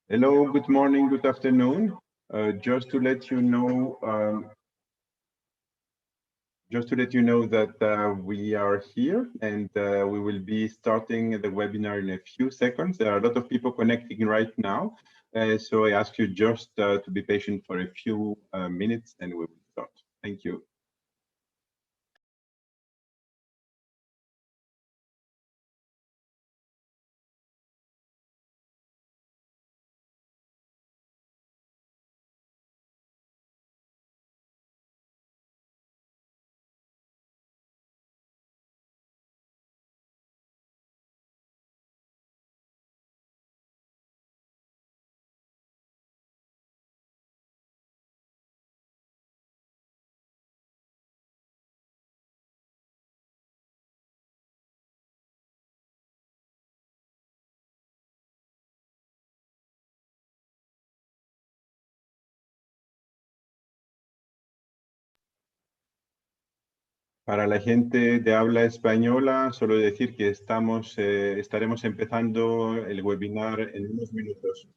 Hello, good morning, good afternoon. Just to let you know, that we are here and we will be starting the webinar in a few seconds. There are a lot of people connecting right now, so I ask you just to be patient for a few minutes and we will start. Thank you. Para la gente de habla española, solo decir que estaremos empezando el webinar en unos minutos.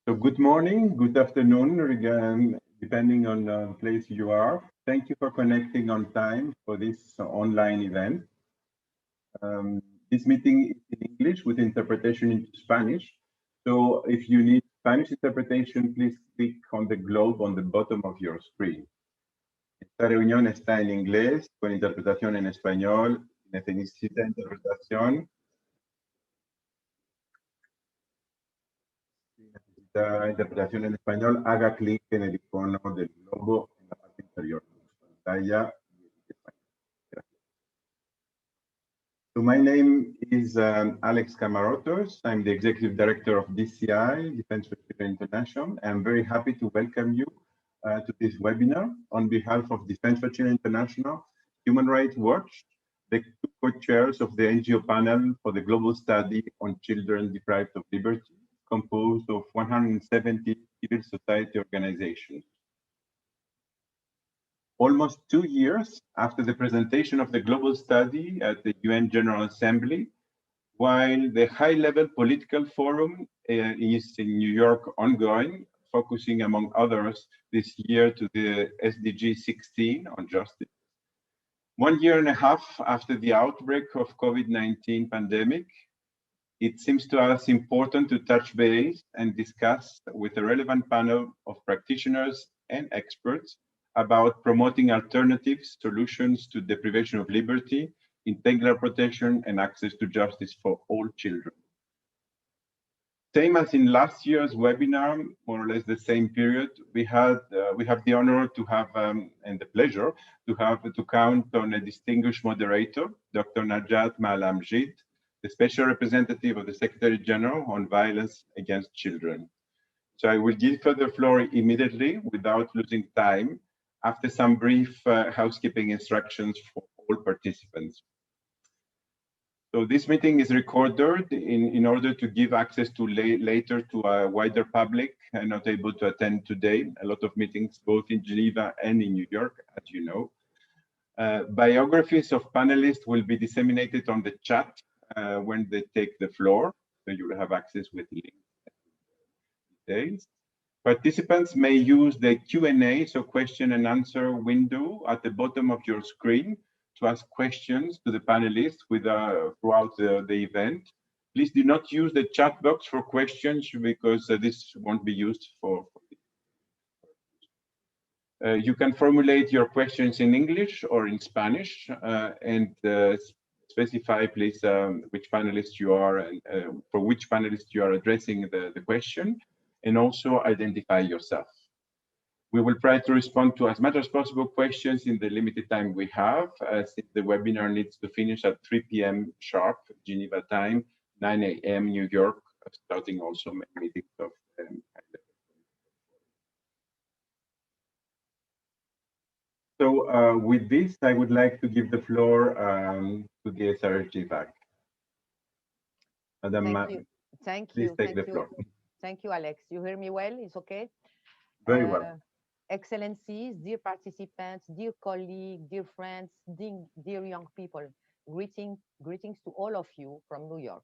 So good morning, good afternoon, depending on the place you are. Thank you for connecting on time for this online event. This meeting is in English with interpretation into Spanish. So if you need Spanish interpretation, please click on the globe on the bottom of your screen. Esta reunión está en inglés con interpretación en español. Necesita interpretación. Si necesita interpretación en español, haga clic en el icono del globo en la parte inferior de su pantalla. So my name is Alex Camarotos. I'm the Executive Director of DCI, Defense for Children International. I'm very happy to welcome you to this webinar on behalf of Defense for Children International, Human Rights Watch, the two co-chairs of the NGO panel for the global study on children deprived of liberty, composed of 170 civil society organizations. Almost 2 years after the presentation of the global study at the UN General Assembly, while the high-level political forum is in New York ongoing, focusing among others this year to the SDG 16 on justice. 1 year and a half after the outbreak of COVID-19 pandemic, it seems to us important to touch base and discuss with a relevant panel of practitioners and experts about promoting alternative solutions to deprivation of liberty, integral protection, and access to justice for all children. Same as in last year's webinar, more or less the same period, we have the honor to have and the pleasure to count on a distinguished moderator, Dr. Najat Malamjid, the Special Representative of the Secretary General on Violence Against Children. So I will give her the floor immediately without losing time after some brief housekeeping instructions for all participants. So this meeting is recorded in order to give access to later to a wider public and not able to attend today. A lot of meetings both in Geneva and in New York, as you know. Biographies of panelists will be disseminated on the chat when they take the floor, so you will have access with links and details. Participants may use the Q&A, so question and answer window at the bottom of your screen to ask questions to the panelists throughout the event. Please do not use the chat box for questions because this won't be used for you can formulate your questions in English or in Spanish and specify, please, which panelist you are and for which panelist you are addressing the question, and also identify yourself. We will try to respond to as much as possible questions in the limited time we have, since the webinar needs to finish at 3 p.m. sharp, Geneva time, 9 a.m. New York, starting also meetings of So with this, I would like to give the floor to the SRG back. Madam, Thank please you. take the floor. Thank you, Alex. You hear me well? It's okay? Very well. Excellencies, dear participants, dear colleagues, dear friends, dear young people, greetings to all of you from New York.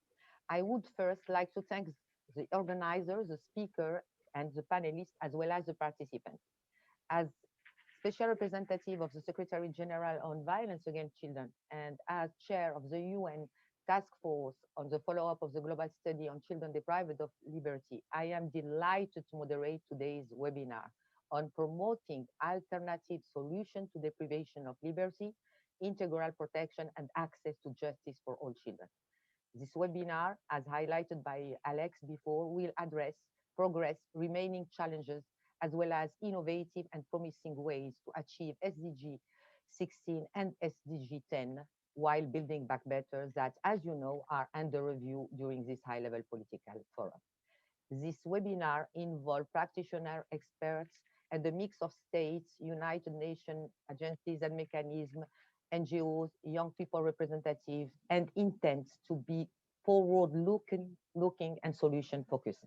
I would first like to thank the organizers, the speaker, and the panelists, as well as the participants. As Special Representative of the Secretary General on Violence Against Children and as Chair of the UN Task Force on the follow-up of the Global Study on Children Deprived of Liberty, I am delighted to moderate today's webinar on promoting alternative solutions to deprivation of liberty, integral protection, and access to justice for all children. This webinar, as highlighted by Alex before, will address progress, remaining challenges, as well as innovative and promising ways to achieve SDG 16 and SDG 10 while building back better that, as you know, are under review during this high-level political forum. This webinar involves practitioners, experts, and a mix of states, United Nations agencies and mechanisms, NGOs, young people representatives, and intends to be forward-looking and solution-focused.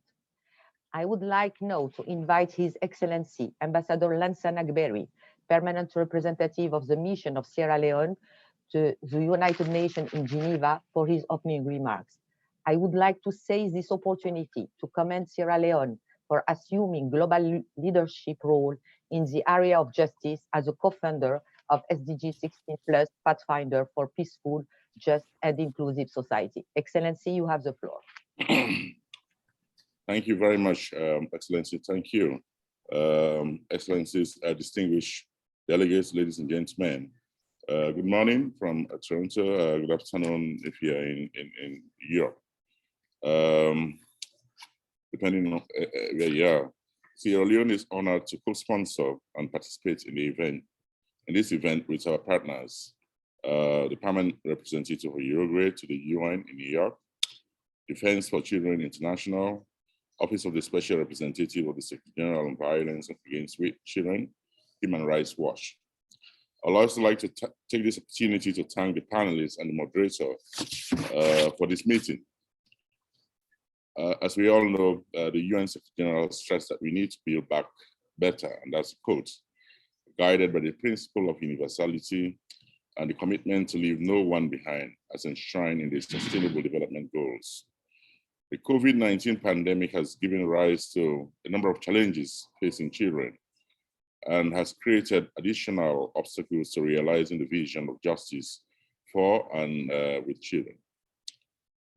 I would like now to invite His Excellency Ambassador Lansan Agbery, Permanent Representative of the Mission of Sierra Leone to the United Nations in Geneva, for his opening remarks. I would like to seize this opportunity to commend Sierra Leone for assuming global leadership role in the area of justice as a co-founder of SDG 16 Plus Pathfinder for Peaceful, Just, and Inclusive Society. Excellency, you have the floor. Thank you very much, Excellency. Thank you. Excellencies, distinguished delegates, ladies and gentlemen. Good morning from Toronto. Good afternoon if you're in Europe. Depending on where you are. Sierra Leone is honored to co-sponsor and participate in this event with our partners, the permanent representative of Uruguay to the UN in New York, Defense for Children International, Office of the Special Representative of the Secretary General on Violence Against Children, Human Rights Watch. I'd also like to take this opportunity to thank the panelists and the moderator for this meeting. As we all know, the UN Secretary General stressed that we need to build back better, and that's a quote, guided by the principle of universality and the commitment to leave no one behind as enshrined in the Sustainable Development Goals. The COVID-19 pandemic has given rise to a number of challenges facing children and has created additional obstacles to realizing the vision of justice for and with children.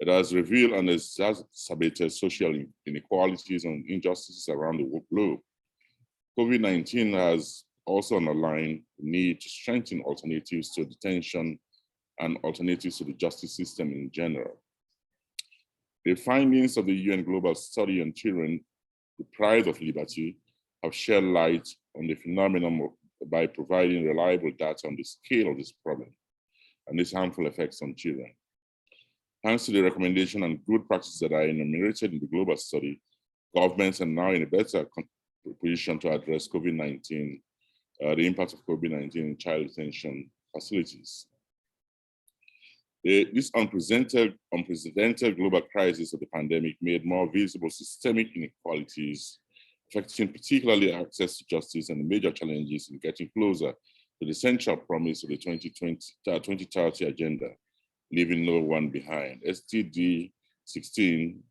It has revealed and exacerbated social inequalities and injustices around the globe. COVID-19 has also underlined the need to strengthen alternatives to detention and alternatives to the justice system in general. The findings of the UN Global Study on Children Deprived of Liberty have shed light on the phenomenon by providing reliable data on the scale of this problem and its harmful effects on children. Thanks to the recommendation and good practices that are enumerated in the global study, governments are now in a better position to address COVID-19, the impact of COVID-19 in child detention facilities. This unprecedented global crisis of the pandemic made more visible systemic inequalities, affecting particularly access to justice and the major challenges in getting closer to the central promise of the 2030 agenda, leaving no one behind. SDG 16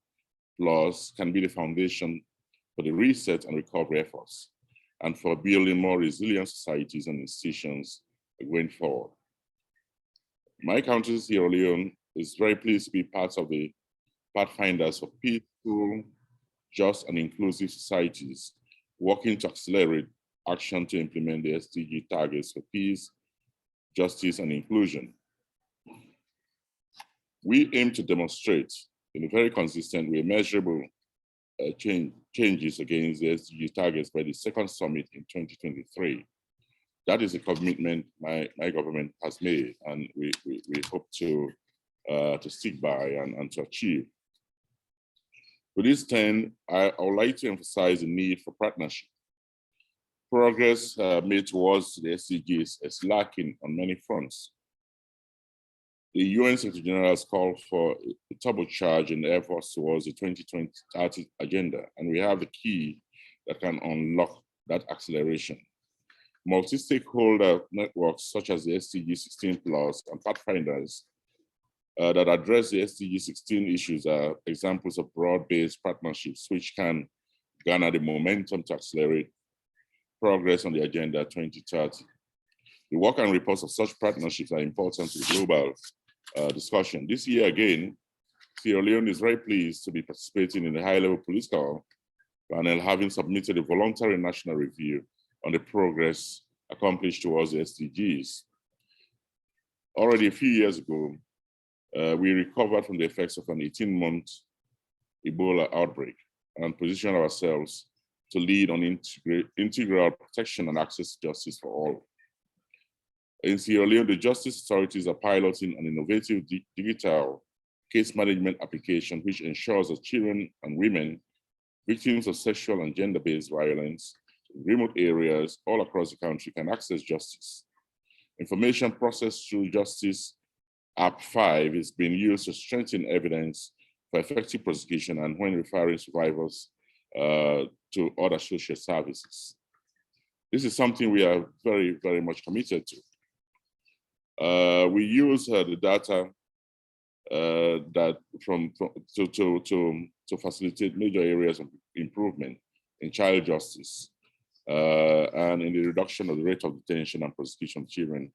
Plus can be the foundation for the reset and recovery efforts and for building more resilient societies and institutions going forward. My country, Sierra Leone, is very pleased to be part of the Pathfinders for Peaceful, Just, and Inclusive Societies, working to accelerate action to implement the SDG targets for peace, justice, and inclusion. We aim to demonstrate in a very consistent way measurable changes against the SDG targets by the second summit in 2023. That is a commitment my government has made, and we hope to stick by and to achieve. To this end, I would like to emphasize the need for partnership. Progress made towards the SDGs is lacking on many fronts. The UN Secretary General has called for a turbocharge in the efforts towards the 2030 agenda, and we have the key that can unlock that acceleration. Multi-stakeholder networks such as the SDG 16 Plus and Pathfinders that address the SDG 16 issues are examples of broad-based partnerships which can garner the momentum to accelerate progress on the Agenda 2030. The work and reports of such partnerships are important to the global discussion. This year again, Sierra Leone is very pleased to be participating in the high-level political panel, having submitted a voluntary national review on the progress accomplished towards the SDGs. Already a few years ago, we recovered from the effects of an 18-month Ebola outbreak and positioned ourselves to lead on integral protection and access to justice for all. In Sierra Leone, the justice authorities are piloting an innovative digital case management application which ensures that children and women victims of sexual and gender-based violence in remote areas all across the country can access justice. Information processed through Justice App 5 is being used to strengthen evidence for effective prosecution and when referring survivors to other social services. This is something we are very, very much committed to. We use the data to facilitate major areas of improvement in child justice and in the reduction of the rate of detention and prosecution of children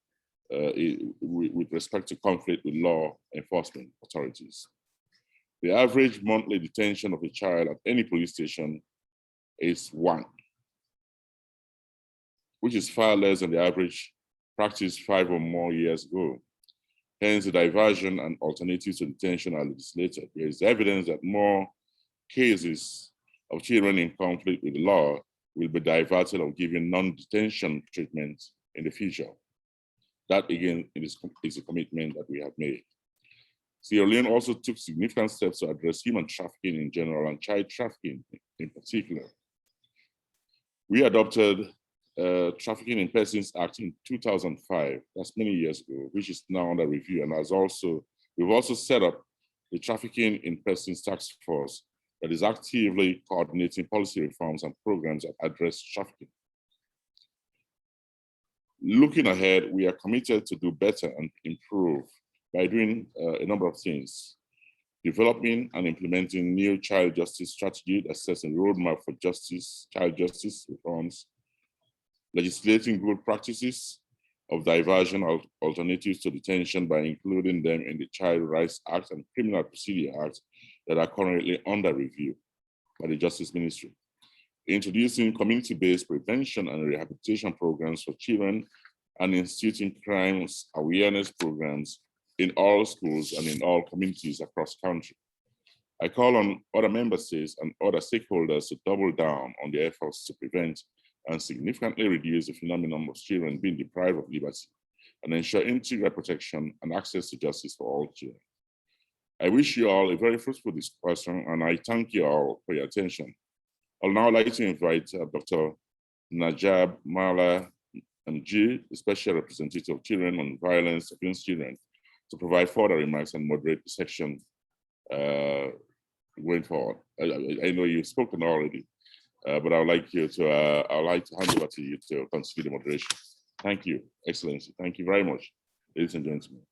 with respect to conflict with law enforcement authorities. The average monthly detention of a child at any police station is 1, which is far less than the average practiced 5 or more years ago. Hence, the diversion and alternatives to detention are legislated. There is evidence that more cases of children in conflict with the law will be diverted or given non-detention treatment in the future. That, again, is a commitment that we have made. Sierra Leone also took significant steps to address human trafficking in general and child trafficking in particular. We adopted Trafficking in Persons Act in 2005, that's many years ago, which is now under review, and we've also set up the Trafficking in Persons Task Force that is actively coordinating policy reforms and programs that address trafficking. Looking ahead, we are committed to do better and improve by doing a number of things. Developing and implementing new child justice strategy that sets a roadmap for child justice reforms, legislating good practices of diversion alternatives to detention by including them in the Child Rights Act and Criminal Procedure Act that are currently under review by the Justice Ministry. Introducing community-based prevention and rehabilitation programs for children and instituting crimes awareness programs in all schools and in all communities across the country. I call on other member states and other stakeholders to double down on their efforts to prevent and significantly reduce the phenomenon of children being deprived of liberty and ensure integral protection and access to justice for all children. I wish you all a very fruitful discussion, and I thank you all for your attention. I'll now like to invite Dr. Najab Mala Mg, the Special Representative of Children on Violence Against Children, to provide further remarks and moderate the section going forward. I know you've spoken already, but I'd like to hand over to you to continue the moderation. Thank you, Excellency. Thank you very much, ladies and gentlemen.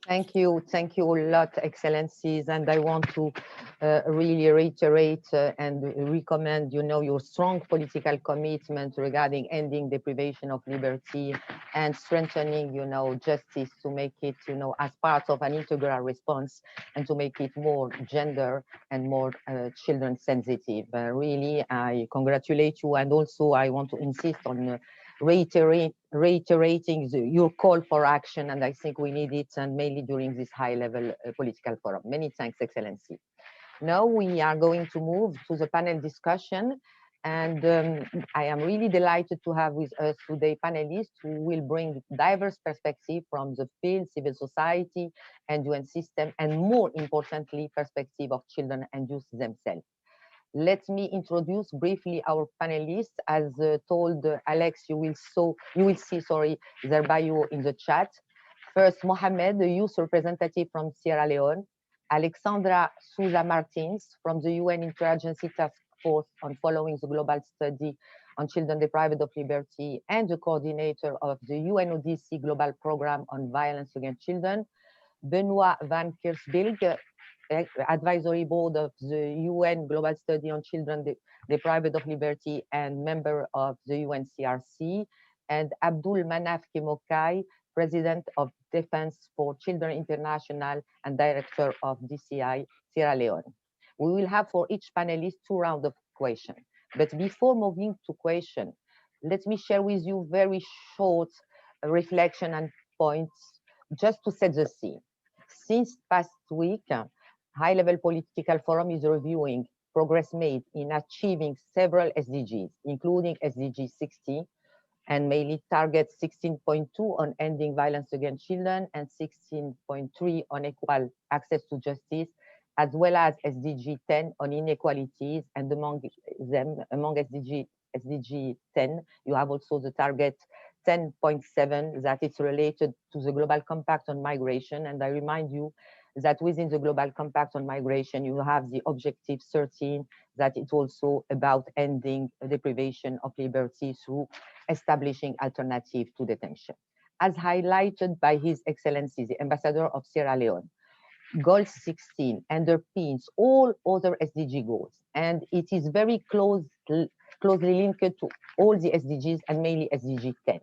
Thank you a lot, Excellencies, and I want to really reiterate and recommend, your strong political commitment regarding ending deprivation of liberty and strengthening, justice to make it, as part of an integral response and to make it more gender and more children sensitive. Really, I congratulate you, and also I want to insist on reiterating your call for action, and I think we need it, and mainly during this high-level political forum. Many thanks, Excellency. Now we are going to move to the panel discussion, and I am really delighted to have with us today panelists who will bring diverse perspectives from the field, civil society, and UN system, and more importantly, perspective of children and youth themselves. Let me introduce briefly our panelists. As told Alex, you will see their bio in the chat. First, Mohamed, the youth representative from Sierra Leone. Alexandra Souza Martins from the UN Interagency Task Force on following the global study on children deprived of liberty and the coordinator of the UNODC Global Program on Violence Against Children. Benoit van Kiersbilg, Advisory Board of the UN Global Study on Children Deprived of Liberty and member of the UNCRC, and Abdul Manaf Kemokai, President of Defense for Children International and Director of DCI Sierra Leone. We will have for each panelist 2 rounds of questions. But before moving to questions, let me share with you very short reflection and points just to set the scene. Since past week, High-Level Political Forum is reviewing progress made in achieving several SDGs, including SDG 60, and mainly target 16.2 on ending violence against children and 16.3 on equal access to justice, as well as SDG 10 on inequalities, and among SDG 10, you have also the target 10.7 that is related to the Global Compact on Migration. And I remind you that within the Global Compact on Migration, you have the objective 13, that it's also about ending deprivation of liberty through establishing alternative to detention. As highlighted by His Excellency, the Ambassador of Sierra Leone, Goal 16 underpins all other SDG goals, and it is very closely closely linked to all the SDGs and mainly SDG 10.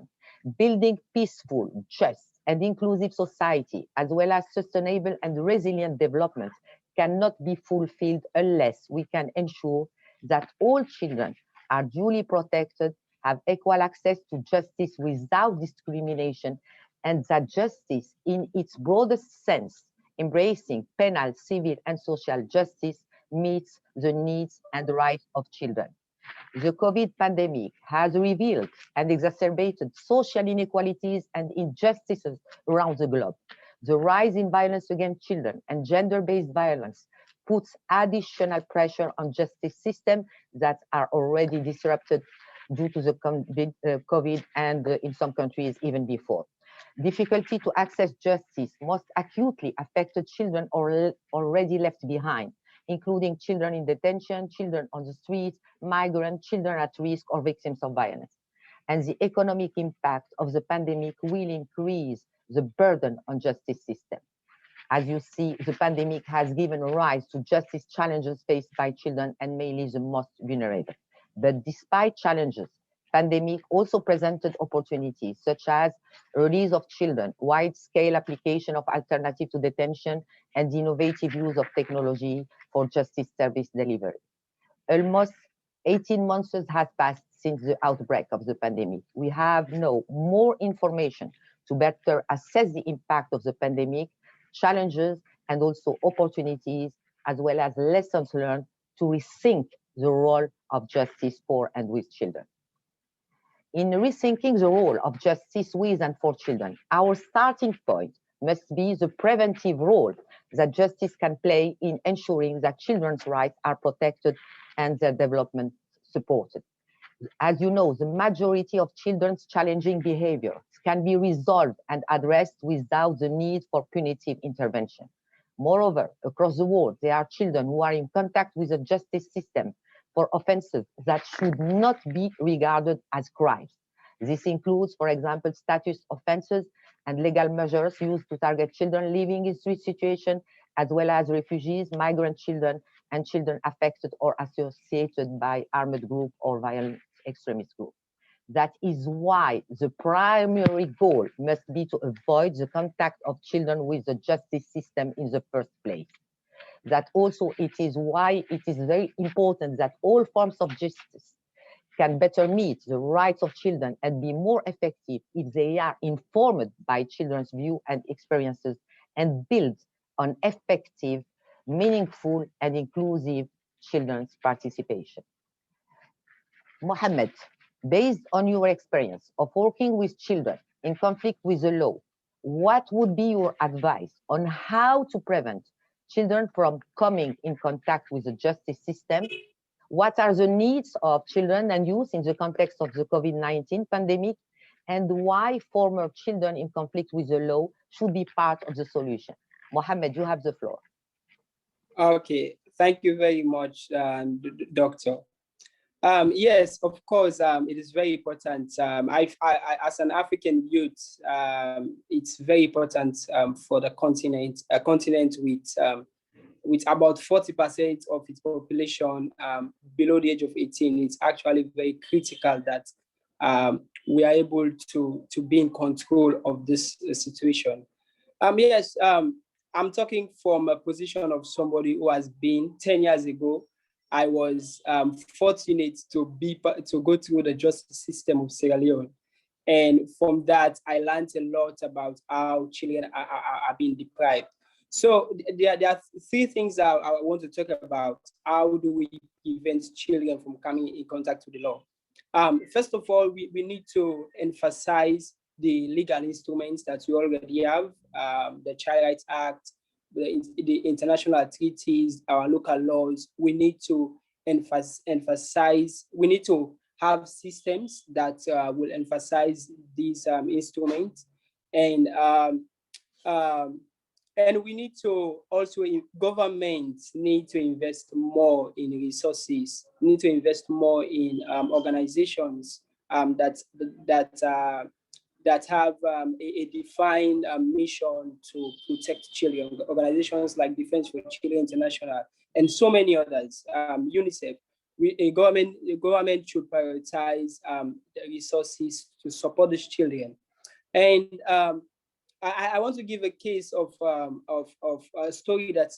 Building peaceful, just, and inclusive society, as well as sustainable and resilient development, cannot be fulfilled unless we can ensure that all children are duly protected, have equal access to justice without discrimination, and that justice in its broadest sense, embracing penal, civil, and social justice, meets the needs and rights of children. The COVID pandemic has revealed and exacerbated social inequalities and injustices around the globe. The rise in violence against children and gender-based violence puts additional pressure on justice systems that are already disrupted due to the COVID and in some countries even before. Difficulty to access justice most acutely affected children already left behind, including children in detention, children on the streets, migrant children at risk or victims of violence. And the economic impact of the pandemic will increase the burden on justice system. As you see, the pandemic has given rise to justice challenges faced by children and mainly the most vulnerable. But despite challenges, pandemic also presented opportunities such as release of children, wide-scale application of alternative to detention, and innovative use of technology for justice service delivery. Almost 18 months has passed since the outbreak of the pandemic. We have now more information to better assess the impact of the pandemic, challenges, and also opportunities, as well as lessons learned to rethink the role of justice for and with children. In rethinking the role of justice with and for children, our starting point must be the preventive role that justice can play in ensuring that children's rights are protected and their development supported. As you know, the majority of children's challenging behaviors can be resolved and addressed without the need for punitive intervention. Moreover, across the world, there are children who are in contact with the justice system for offenses that should not be regarded as crimes. This includes, for example, status offenses and legal measures used to target children living in street situations, as well as refugees, migrant children, and children affected or associated by armed group or violent extremist group. That is why the primary goal must be to avoid the contact of children with the justice system in the first place. That also it is why it is very important that all forms of justice can better meet the rights of children and be more effective if they are informed by children's view and experiences and build on effective, meaningful, and inclusive children's participation. Mohammed, based on your experience of working with children in conflict with the law, what would be your advice on how to prevent children from coming in contact with the justice system? What are the needs of children and youth in the context of the COVID-19 pandemic? And why former children in conflict with the law should be part of the solution? Mohammed, you have the floor. Okay, thank you very much, Doctor. Yes, of course, it is very important. I, as an African youth, it's very important for the continent, a continent with about 40% of its population below the age of 18. It's actually very critical that we are able to be in control of this situation. Yes, I'm talking from a position of somebody who has been 10 years ago. I was fortunate to go through the justice system of Sierra Leone. And from that, I learned a lot about how children are being deprived. So there are three things I want to talk about. How do we prevent children from coming in contact with the law? First of all, we need to emphasize the legal instruments that we already have, the Child Rights Act, the international treaties, our local laws. We need to emphasize, we need to have systems that will emphasize these instruments. And we need to also, governments need to invest more in resources, need to invest more in organizations that have a defined mission to protect children, organizations like Defense for Children International, and so many others, UNICEF. a government should prioritize the resources to support these children. And I want to give a case of a story that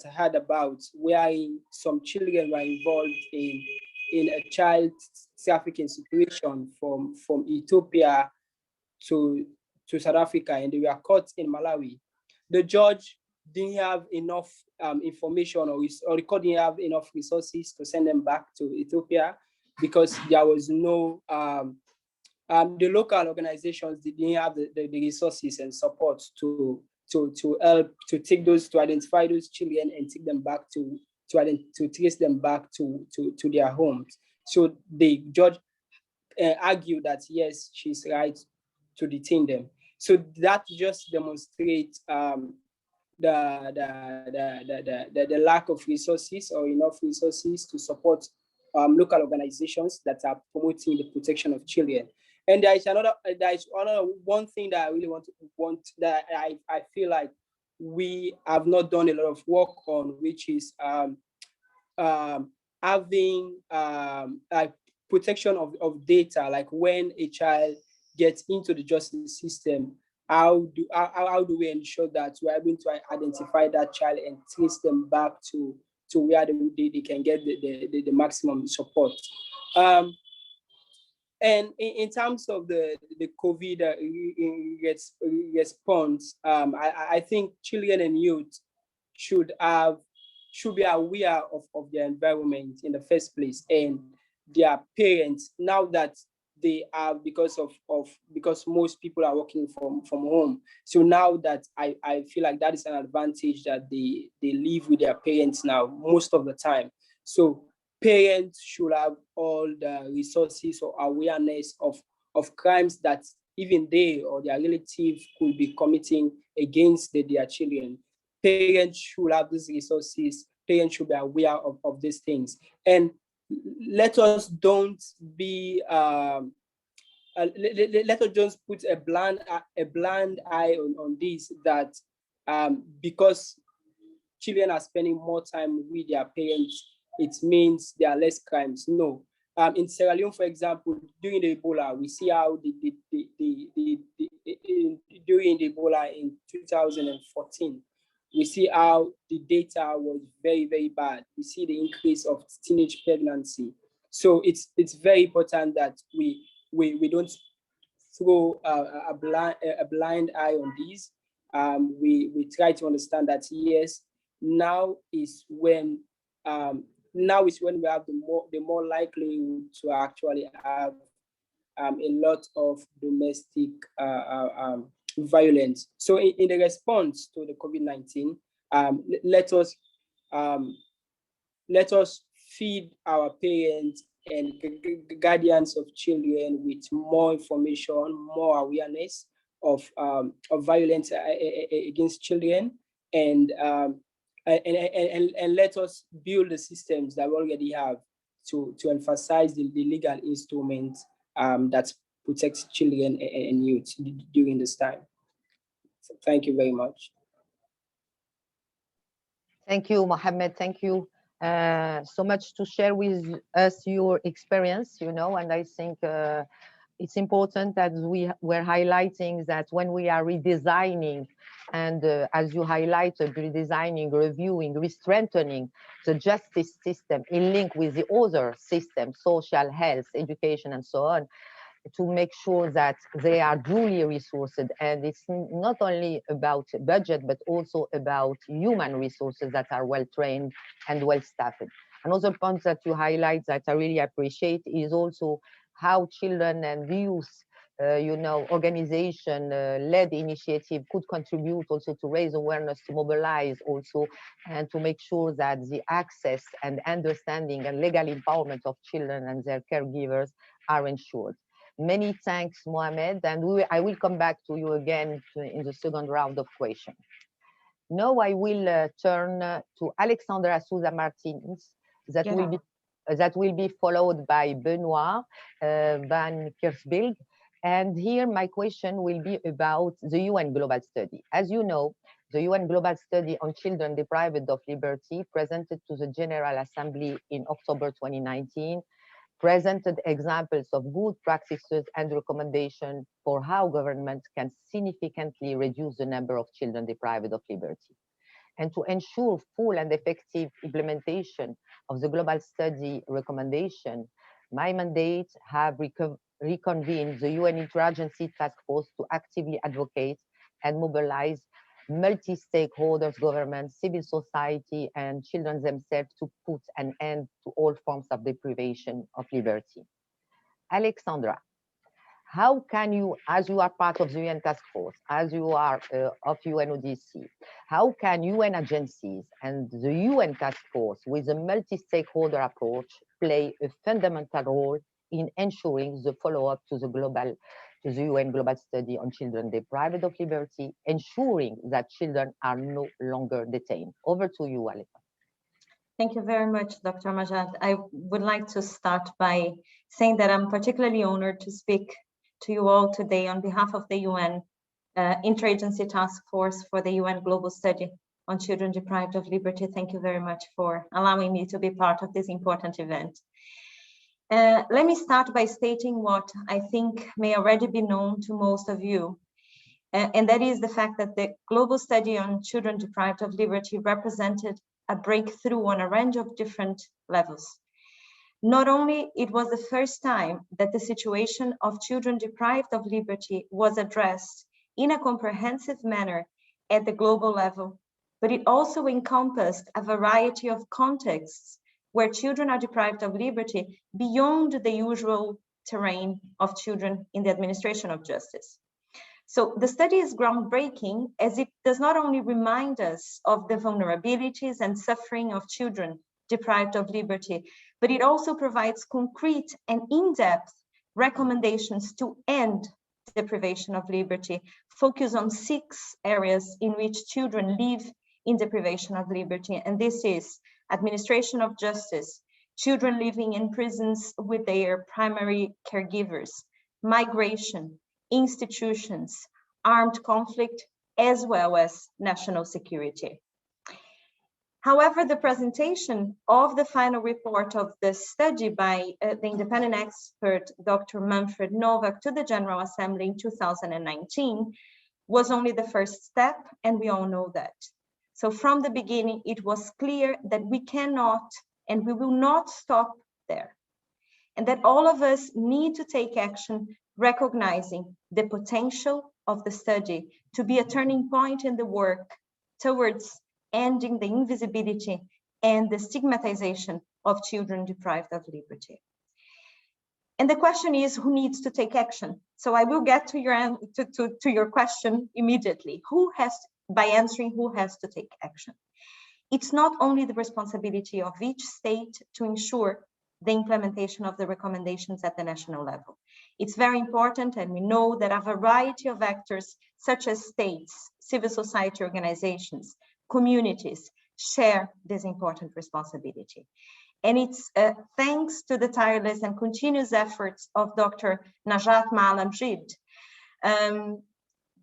I heard about, where some children were involved in a child trafficking situation from Ethiopia to South Africa, and they were caught in Malawi. The judge didn't have enough information, or the court didn't have enough resources to send them back to Ethiopia, because there was no the local organizations didn't have the resources and support to help to identify those children and take them back to trace them back to their homes. So the judge argued that yes, she's right to detain them. So that just demonstrates the lack of resources or enough resources to support local organizations that are promoting the protection of children. And there is another one thing that I really want that I feel like we have not done a lot of work on, which is having like protection of data. Like when a child gets into the justice system, how do we ensure that we're able to identify that child and trace them back to where they can get the maximum support? And in terms of the COVID response, I think children and youth should be aware of their environment in the first place, and their parents, now that they are, because most people are working from home. So now that I feel like that is an advantage, that they live with their parents now most of the time. So parents should have all the resources or awareness of crimes that even they or their relatives could be committing against their children. Parents should have these resources. Parents should be aware of these things. And let us don't be let us just put a blind eye on this, that because children are spending more time with their parents, it means there are less crimes. No. In Sierra Leone, for example, during the Ebola, we see how during the Ebola in 2014, we see how the data was very, very bad. We see the increase of teenage pregnancy. So it's very important that we don't throw a blind eye on these. We try to understand that yes, now is when we have the more likelihood to actually have a lot of domestic violence. So in the response to the COVID-19, let us feed our parents and guardians of children with more information, more awareness of violence against children, and let us build the systems that we already have to emphasize the legal instruments that protect children and youth during this time. So thank you very much. Thank you, Mohammed. Thank you so much to share with us your experience, and I think it's important that we were highlighting that when we are redesigning, and as you highlighted, redesigning, reviewing, re-strengthening the justice system in link with the other systems, social, health, education, and so on, to make sure that they are duly resourced. And it's not only about budget, but also about human resources that are well-trained and well-staffed. Another point that you highlight that I really appreciate is also how children and youth, organization-led initiative could contribute also to raise awareness, to mobilize also, and to make sure that the access and understanding and legal empowerment of children and their caregivers are ensured. Many thanks, Mohamed, and I will come back to you again in the second round of questions. Now I will turn to Alexandra Souza Martins, that will be followed by Benoit van Kiersbilg. And here my question will be about the UN Global Study. As you know, The UN Global Study on Children Deprived of Liberty, presented to the General Assembly in October 2019, presented examples of good practices and recommendations for how governments can significantly reduce the number of children deprived of liberty. And to ensure full and effective implementation of the global study recommendation, my mandate have reconvened the UN Interagency Task Force to actively advocate and mobilize multi-stakeholders, governments, civil society, and children themselves to put an end to all forms of deprivation of liberty. Alexandra, how can you, as you are part of the UN Task Force, as you are of UNODC, how can UN agencies and the UN Task Force with a multi-stakeholder approach play a fundamental role in ensuring the follow-up to the UN Global Study on Children Deprived of Liberty, ensuring that children are no longer detained? Over to you, Alexandra. Thank you very much, Dr. Majad. I would like to start by saying that I'm particularly honored to speak to you all today on behalf of the UN Interagency Task Force for the UN Global Study on Children Deprived of Liberty. Thank you very much for allowing me to be part of this important event. Let me start by stating what I think may already be known to most of you, and that is the fact that the Global Study on Children Deprived of Liberty represented a breakthrough on a range of different levels. Not only it was the first time that the situation of children deprived of liberty was addressed in a comprehensive manner at the global level, but it also encompassed a variety of contexts where children are deprived of liberty beyond the usual terrain of children in the administration of justice. So the study is groundbreaking as it does not only remind us of the vulnerabilities and suffering of children deprived of liberty, but it also provides concrete and in-depth recommendations to end deprivation of liberty, focus on 6 areas in which children live in deprivation of liberty. And this is administration of justice, children living in prisons with their primary caregivers, migration, institutions, armed conflict, as well as national security. However, the presentation of the final report of the study by the independent expert, Dr. Manfred Novak, to the General Assembly in 2019 was only the first step, and we all know that. So from the beginning, it was clear that we cannot and we will not stop there, and that all of us need to take action, recognizing the potential of the study to be a turning point in the work towards ending the invisibility and the stigmatization of children deprived of liberty. And the question is, who needs to take action? So I will get to your question immediately. By answering who has to take action. It's not only the responsibility of each state to ensure the implementation of the recommendations at the national level. It's very important, and we know that a variety of actors, such as states, civil society organizations, communities, share this important responsibility. And it's thanks to the tireless and continuous efforts of Dr. Najat Maalamjid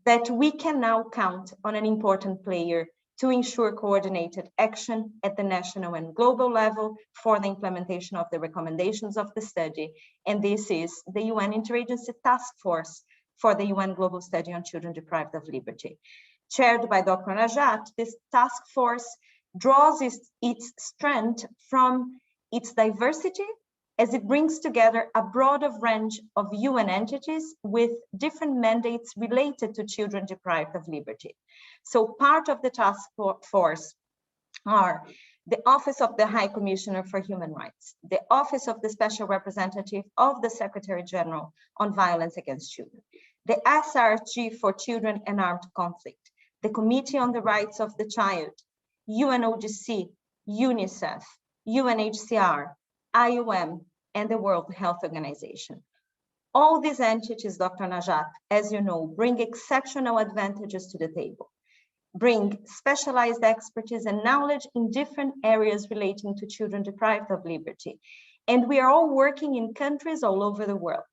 that we can now count on an important player to ensure coordinated action at the national and global level for the implementation of the recommendations of the study. And this is the UN Interagency Task Force for the UN Global Study on Children Deprived of Liberty. Chaired by Dr. Najat, this task force draws its strength from its diversity as it brings together a broader range of UN entities with different mandates related to children deprived of liberty. So part of the task force are the Office of the High Commissioner for Human Rights, the Office of the Special Representative of the Secretary General on Violence Against Children, the SRG for Children and Armed Conflict, the Committee on the Rights of the Child, UNODC, UNICEF, UNHCR, IOM, and the World Health Organization. All these entities, Dr. Najat, as you know, bring exceptional advantages to the table, bring specialized expertise and knowledge in different areas relating to children deprived of liberty. And we are all working in countries all over the world.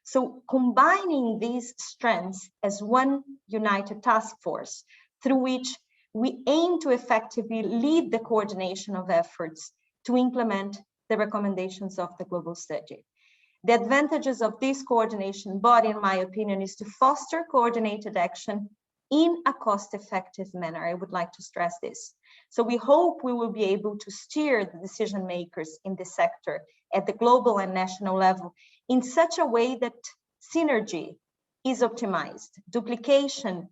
So combining these strengths as one united task force through which we aim to effectively lead the coordination of efforts to implement the recommendations of the global study. The advantages of this coordination body, in my opinion, is to foster coordinated action in a cost-effective manner. I would like to stress this. So we hope we will be able to steer the decision makers in the sector at the global and national level in such a way that synergy is optimized, duplication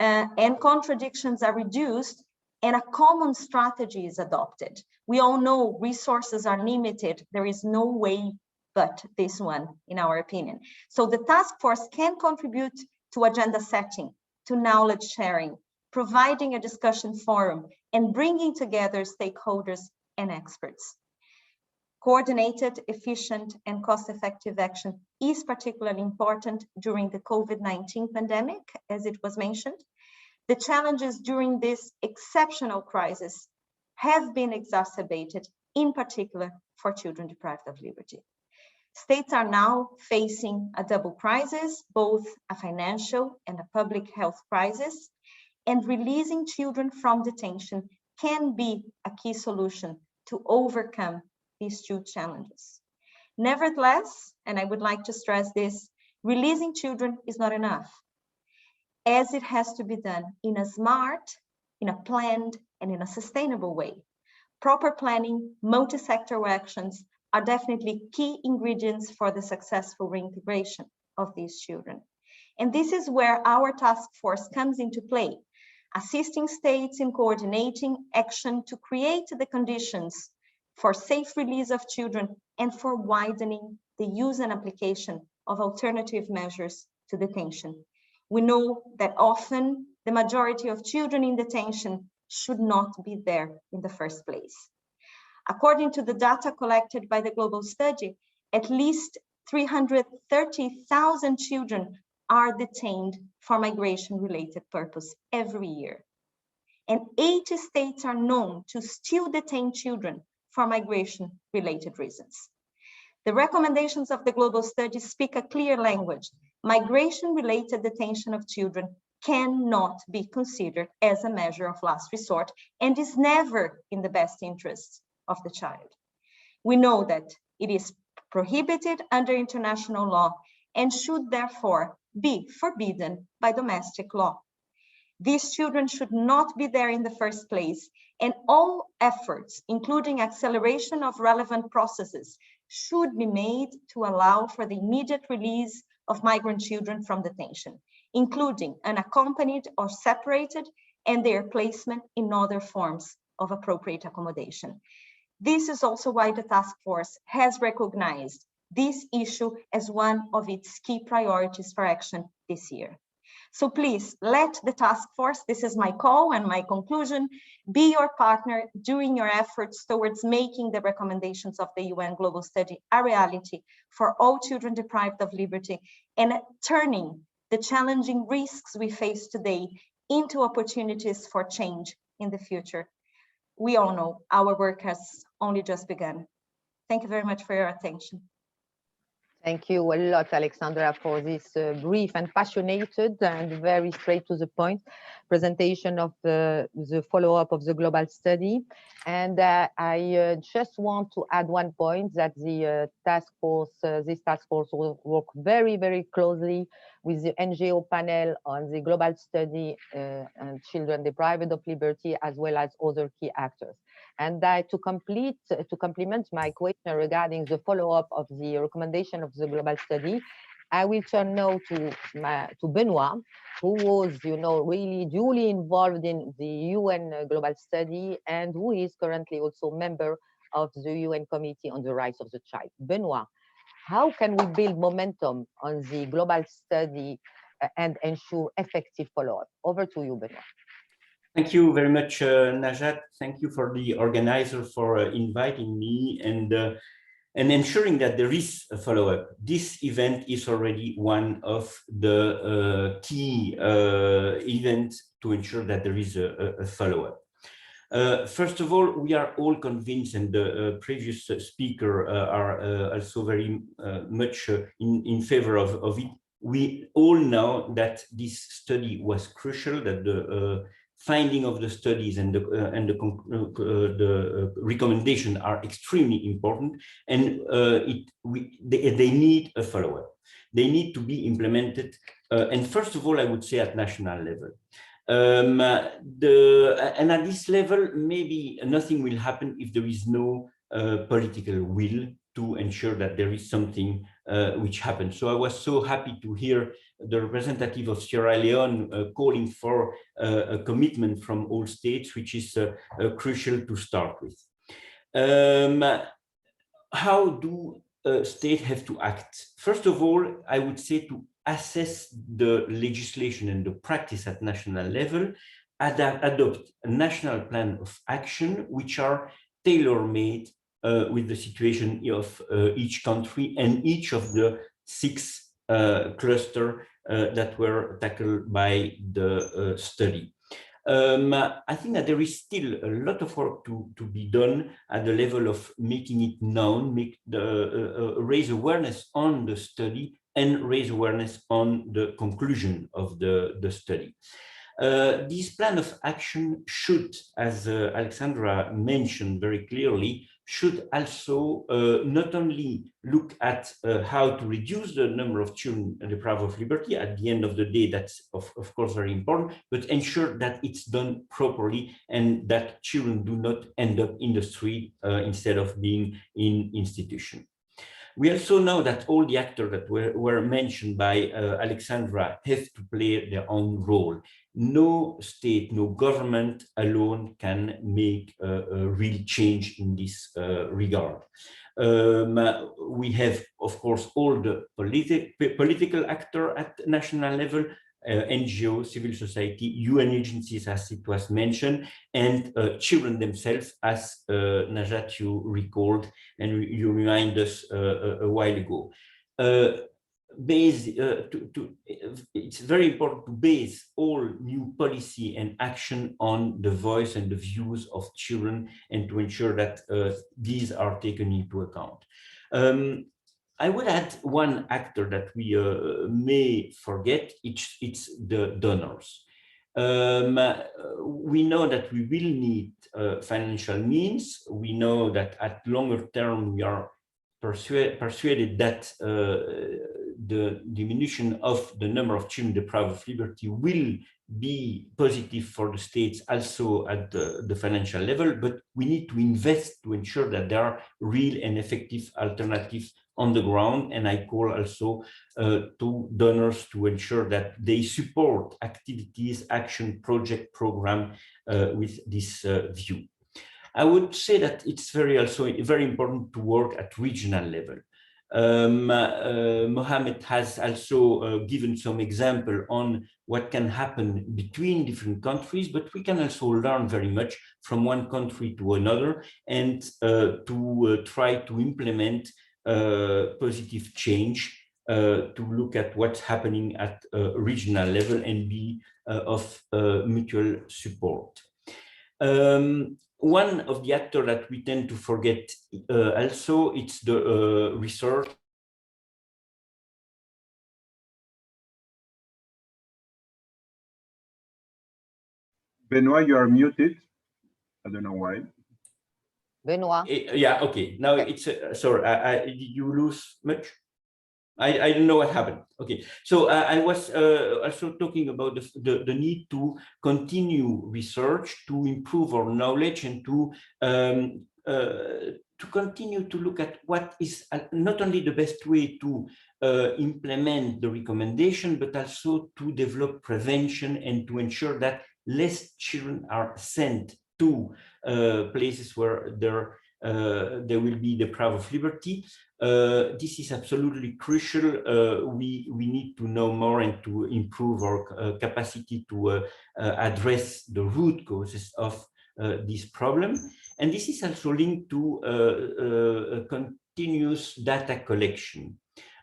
and contradictions are reduced, and a common strategy is adopted. We all know resources are limited. There is no way but this one, in our opinion. So the task force can contribute to agenda setting, to knowledge sharing, providing a discussion forum, and bringing together stakeholders and experts. Coordinated, efficient, and cost-effective action is particularly important during the COVID-19 pandemic, as it was mentioned. The challenges during this exceptional crisis have been exacerbated, in particular for children deprived of liberty. States are now facing a double crisis, both a financial and a public health crisis, and releasing children from detention can be a key solution to overcome these two challenges. Nevertheless, and I would like to stress this, releasing children is not enough, as it has to be done in a smart, in a planned, and in a sustainable way. Proper planning, multi-sectoral actions are definitely key ingredients for the successful reintegration of these children. And this is where our task force comes into play, assisting states in coordinating action to create the conditions for safe release of children and for widening the use and application of alternative measures to detention. We know that often the majority of children in detention should not be there in the first place. According to the data collected by the global study, at least 330,000 children are detained for migration-related purpose every year. And 80 states are known to still detain children for migration-related reasons. The recommendations of the global study speak a clear language. Migration-related detention of children cannot be considered as a measure of last resort and is never in the best interests of the child. We know that it is prohibited under international law and should therefore be forbidden by domestic law. These children should not be there in the first place, and all efforts, including acceleration of relevant processes, should be made to allow for the immediate release of migrant children from detention, including unaccompanied or separated, and their placement in other forms of appropriate accommodation. This is also why the task force has recognized this issue as one of its key priorities for action this year. So please let the task force, this is my call and my conclusion, be your partner during your efforts towards making the recommendations of the UN Global Study a reality for all children deprived of liberty and turning the challenging risks we face today into opportunities for change in the future. We all know our work has only just begun. Thank you very much for your attention. Thank you a lot, Alexandra, for this brief and passionate and very straight to the point presentation of the follow-up of the global study. And I just want to add one point, that the task force, this task force will work very, very closely with the NGO panel on the global study and children deprived of liberty, as well as other key actors. And to complement my question regarding the follow-up of the recommendation of the global study, I will turn now to Benoit, who was, really duly involved in the UN global study and who is currently also member of the UN Committee on the Rights of the Child. Benoit, how can we build momentum on the global study and ensure effective follow-up? Over to you, Benoit. Thank you very much, Najat. Thank you for the organizer for inviting me and ensuring that there is a follow-up. This event is already one of the key events to ensure that there is a follow-up. First of all, we are all convinced, and the previous speaker are also very much in favor of it. We all know that this study was crucial, that the finding of the studies and the recommendation are extremely important, and they need a follow-up. They need to be implemented, and first of all, I would say at national level. And at this level, maybe nothing will happen if there is no political will to ensure that there is something which happens. So I was so happy to hear the representative of Sierra Leone calling for a commitment from all states, which is crucial to start with. How do states have to act? First of all, I would say to assess the legislation and the practice at national level, adopt a national plan of action, which are tailor-made with the situation of each country and each of the 6 clusters that were tackled by the study. I think that there is still a lot of work to be done at the level of making it known, raise awareness on the study and raise awareness on the conclusion of the study. This plan of action should, as Alexandra mentioned very clearly, should also not only look at how to reduce the number of children deprived of liberty. At the end of the day, that's of course very important, but ensure that it's done properly and that children do not end up in the street instead of being in institution. We also know that all the actors that were mentioned by Alexandra have to play their own role. No state, no government alone can make a real change in this regard. We have, of course, all the political actors at national level, NGO, civil society, UN agencies, as it was mentioned, and children themselves, as Najat, you recalled and you remind us a while ago. It's very important to base all new policy and action on the voice and the views of children and to ensure that these are taken into account. I would add one actor that we may forget, it's the donors. We know that we will need financial means. We know that at longer term, we are persuaded that the diminution of the number of children deprived of liberty will be positive for the states also at the financial level, but we need to invest to ensure that there are real and effective alternatives on the ground. And I call also to donors to ensure that they support activities, action, project, program with this view. I would say that it's also very important to work at regional level. Mohammed has also given some example on what can happen between different countries, but we can also learn very much from one country to another and to try to implement positive change, to look at what's happening at regional level and be of mutual support. One of the actors that we tend to forget also, it's the research. Benoit, you are muted. I don't know why. Benoit. Yeah, okay. Now it's, sorry, did you lose much? I don't know what happened. Okay, so I was also talking about the need to continue research, to improve our knowledge, and to continue to look at what is not only the best way to implement the recommendation, but also to develop prevention and to ensure that less children are sent to places where they will be deprived of liberty. This is absolutely crucial. We need to know more and to improve our capacity to address the root causes of this problem. And this is also linked to continuous data collection.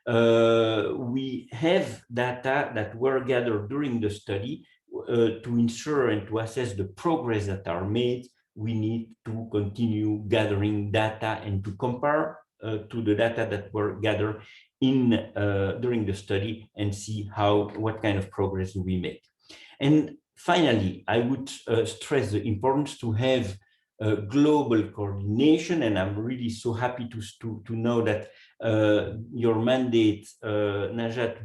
We have data that were gathered during the study to ensure and to assess the progress that are made. We need to continue gathering data and to compare to the data that were gathered during the study and see what kind of progress we make. And Finally, I would stress the importance to have global coordination, and I'm really so happy to know that your mandate, Najat,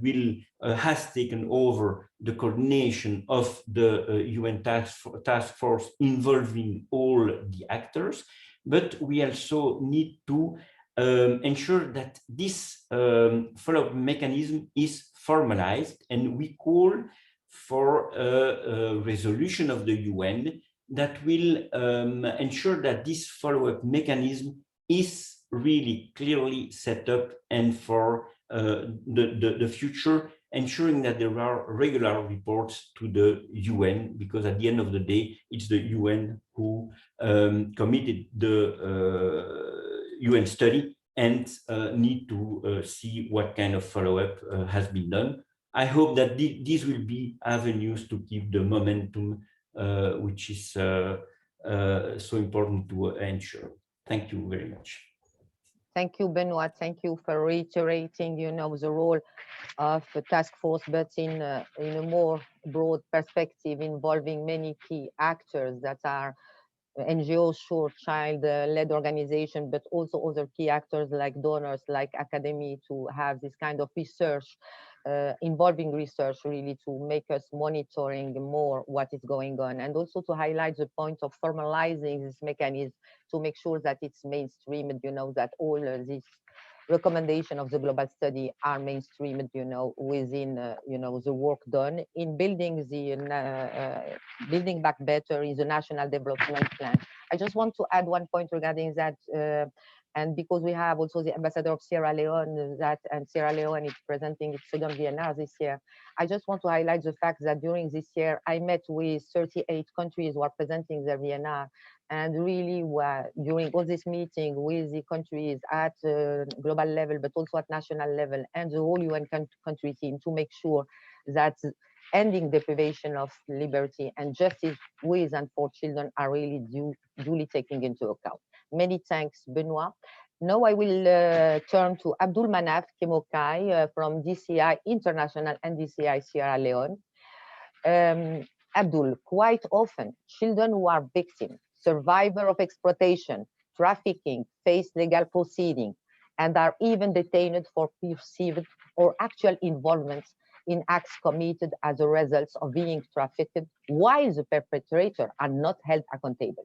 has taken over the coordination of the UN task force involving all the actors. But we also need to ensure that this follow-up mechanism is formalized, and we call for a resolution of the UN that will ensure that this follow-up mechanism is really clearly set up, and for the future, ensuring that there are regular reports to the UN, because at the end of the day, it's the UN who committed the UN study and need to see what kind of follow-up has been done. I hope that these will be avenues to keep the momentum, which is so important to ensure. Thank you very much. Thank you, Benoit. Thank you for reiterating, the role of the task force, but in a more broad perspective, involving many key actors that are NGOs, sure, child-led organization, but also other key actors like donors, like academy, to have this kind of research, involving research, really, to make us monitoring more what is going on, and also to highlight the point of formalizing this mechanism to make sure that it's mainstreamed, that all these recommendation of the global study are mainstreamed, within, the work done in building building back better in the national development plan. I just want to add one point regarding that, and because we have also the ambassador of Sierra Leone, and Sierra Leone is presenting its second VNR this year. I just want to highlight the fact that during this year, I met with 38 countries who are presenting their VNR, and really during all this meeting with the countries at global level, but also at national level, and the whole UN country team, to make sure that ending deprivation of liberty and justice with and for children are really duly taken into account. Many thanks, Benoit. Now I will turn to Abdul Manaf Kemokai from DCI International and DCI Sierra Leone. Abdul, quite often, children who are victims, survivors of exploitation, trafficking, face legal proceedings, and are even detained for perceived or actual involvement in acts committed as a result of being trafficked, while the perpetrators are not held accountable.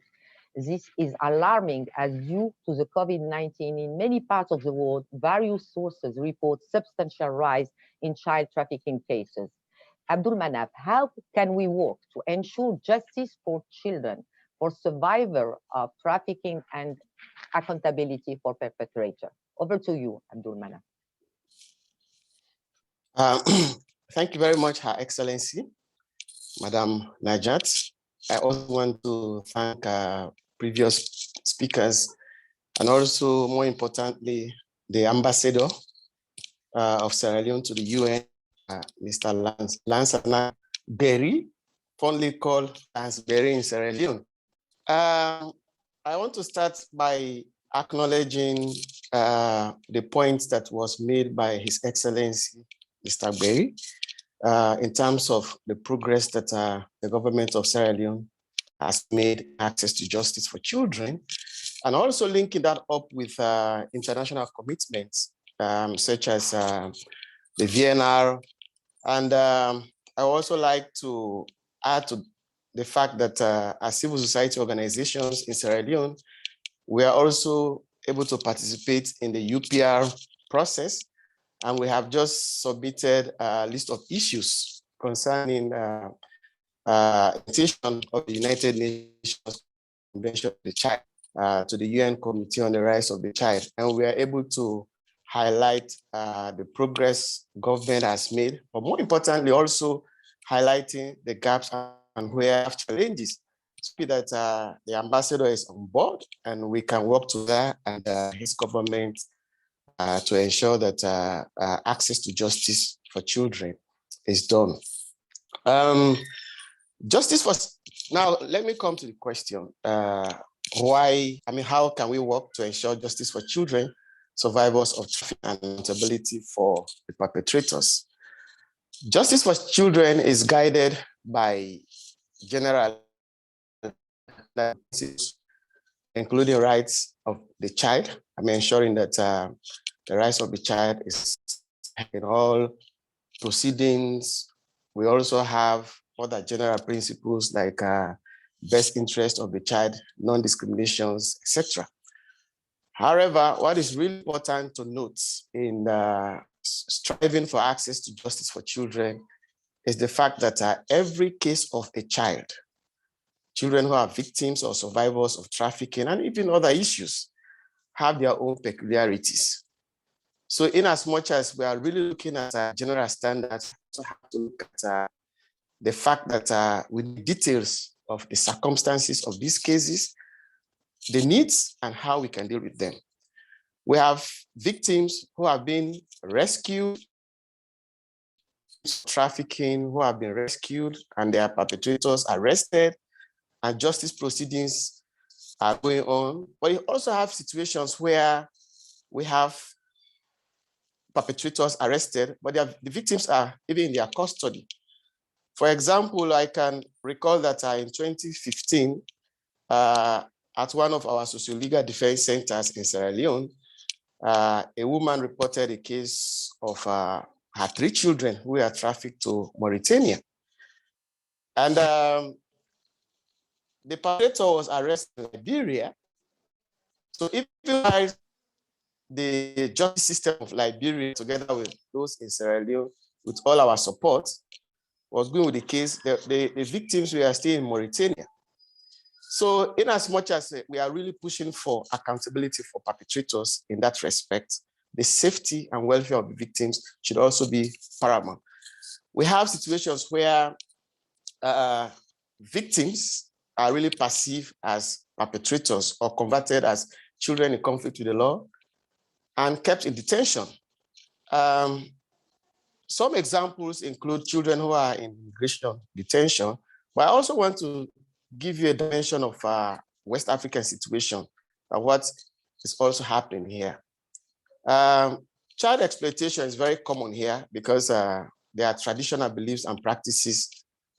This is alarming, as due to the COVID-19 in many parts of the world, various sources report substantial rise in child trafficking cases. Abdul Manaf, how can we work to ensure justice for children, for survivors of trafficking, and accountability for perpetrators? Over to you, Abdul Manaf. Thank you very much, Her Excellency, Madam Najat. I also want to thank previous speakers, and also, more importantly, the ambassador of Sierra Leone to the UN, Mr. Lansana Berry, fondly called Lance Berry in Sierra Leone. I want to start by acknowledging the point that was made by His Excellency, Mr. Berry, in terms of the progress that the government of Sierra Leone has made access to justice for children, and also linking that up with international commitments, such as the VNR. And I also like to add to the fact that as civil society organizations in Sierra Leone, we are also able to participate in the UPR process. And we have just submitted a list of issues concerning petition of the United Nations Convention of the Child to the UN Committee on the Rights of the Child. And we are able to highlight the progress government has made, but more importantly, also highlighting the gaps and where we have challenges. So that the ambassador is on board, and we can work together and his government to ensure that access to justice for children is done. Justice for, now let me come to the question. How can we work to ensure justice for children, survivors of trafficking, and accountability for the perpetrators? Justice for children is guided by general, including rights of the child. I'm ensuring that the rights of the child is in all proceedings. We also have other general principles like best interest of the child, non-discriminations, etc. However, what is really important to note in striving for access to justice for children is the fact that every case of a child, children who are victims or survivors of trafficking and even other issues, have their own peculiarities. So in as much as we are really looking at general standards, we also have to look at the fact that with the details of the circumstances of these cases, the needs and how we can deal with them. We have victims who have been rescued, trafficking, who have been rescued and their perpetrators arrested, and justice proceedings are going on. But you also have situations where we have perpetrators arrested, but the victims are even in their custody. For example, I can recall that in 2015, at one of our socio-legal defense centers in Sierra Leone, a woman reported a case of her 3 children who were trafficked to Mauritania. And the perpetrator was arrested in Liberia. So even while the justice system of Liberia, together with those in Sierra Leone, with all our support, was going with the case, the victims were still in Mauritania. So in as much as we are really pushing for accountability for perpetrators in that respect, the safety and welfare of the victims should also be paramount. We have situations where victims are really perceived as perpetrators or converted as children in conflict with the law and kept in detention. Some examples include children who are in immigration detention, but I also want to give you a dimension of West African situation and what is also happening here. Child exploitation is very common here because there are traditional beliefs and practices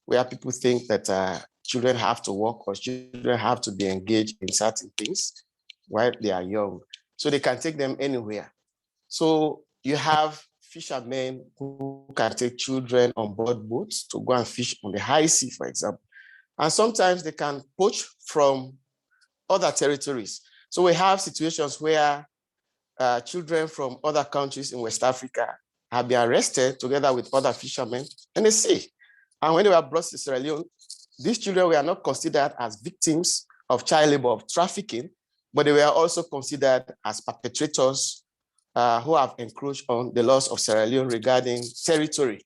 where people think that children have to work or children have to be engaged in certain things while they are young, so they can take them anywhere. So you have fishermen who can take children on board boats to go and fish on the high sea, for example. And sometimes they can poach from other territories. So we have situations where children from other countries in West Africa have been arrested together with other fishermen in the sea. And when they were brought to Sierra Leone, these children were not considered as victims of child labor, of trafficking, but they were also considered as perpetrators who have encroached on the laws of Sierra Leone regarding territory.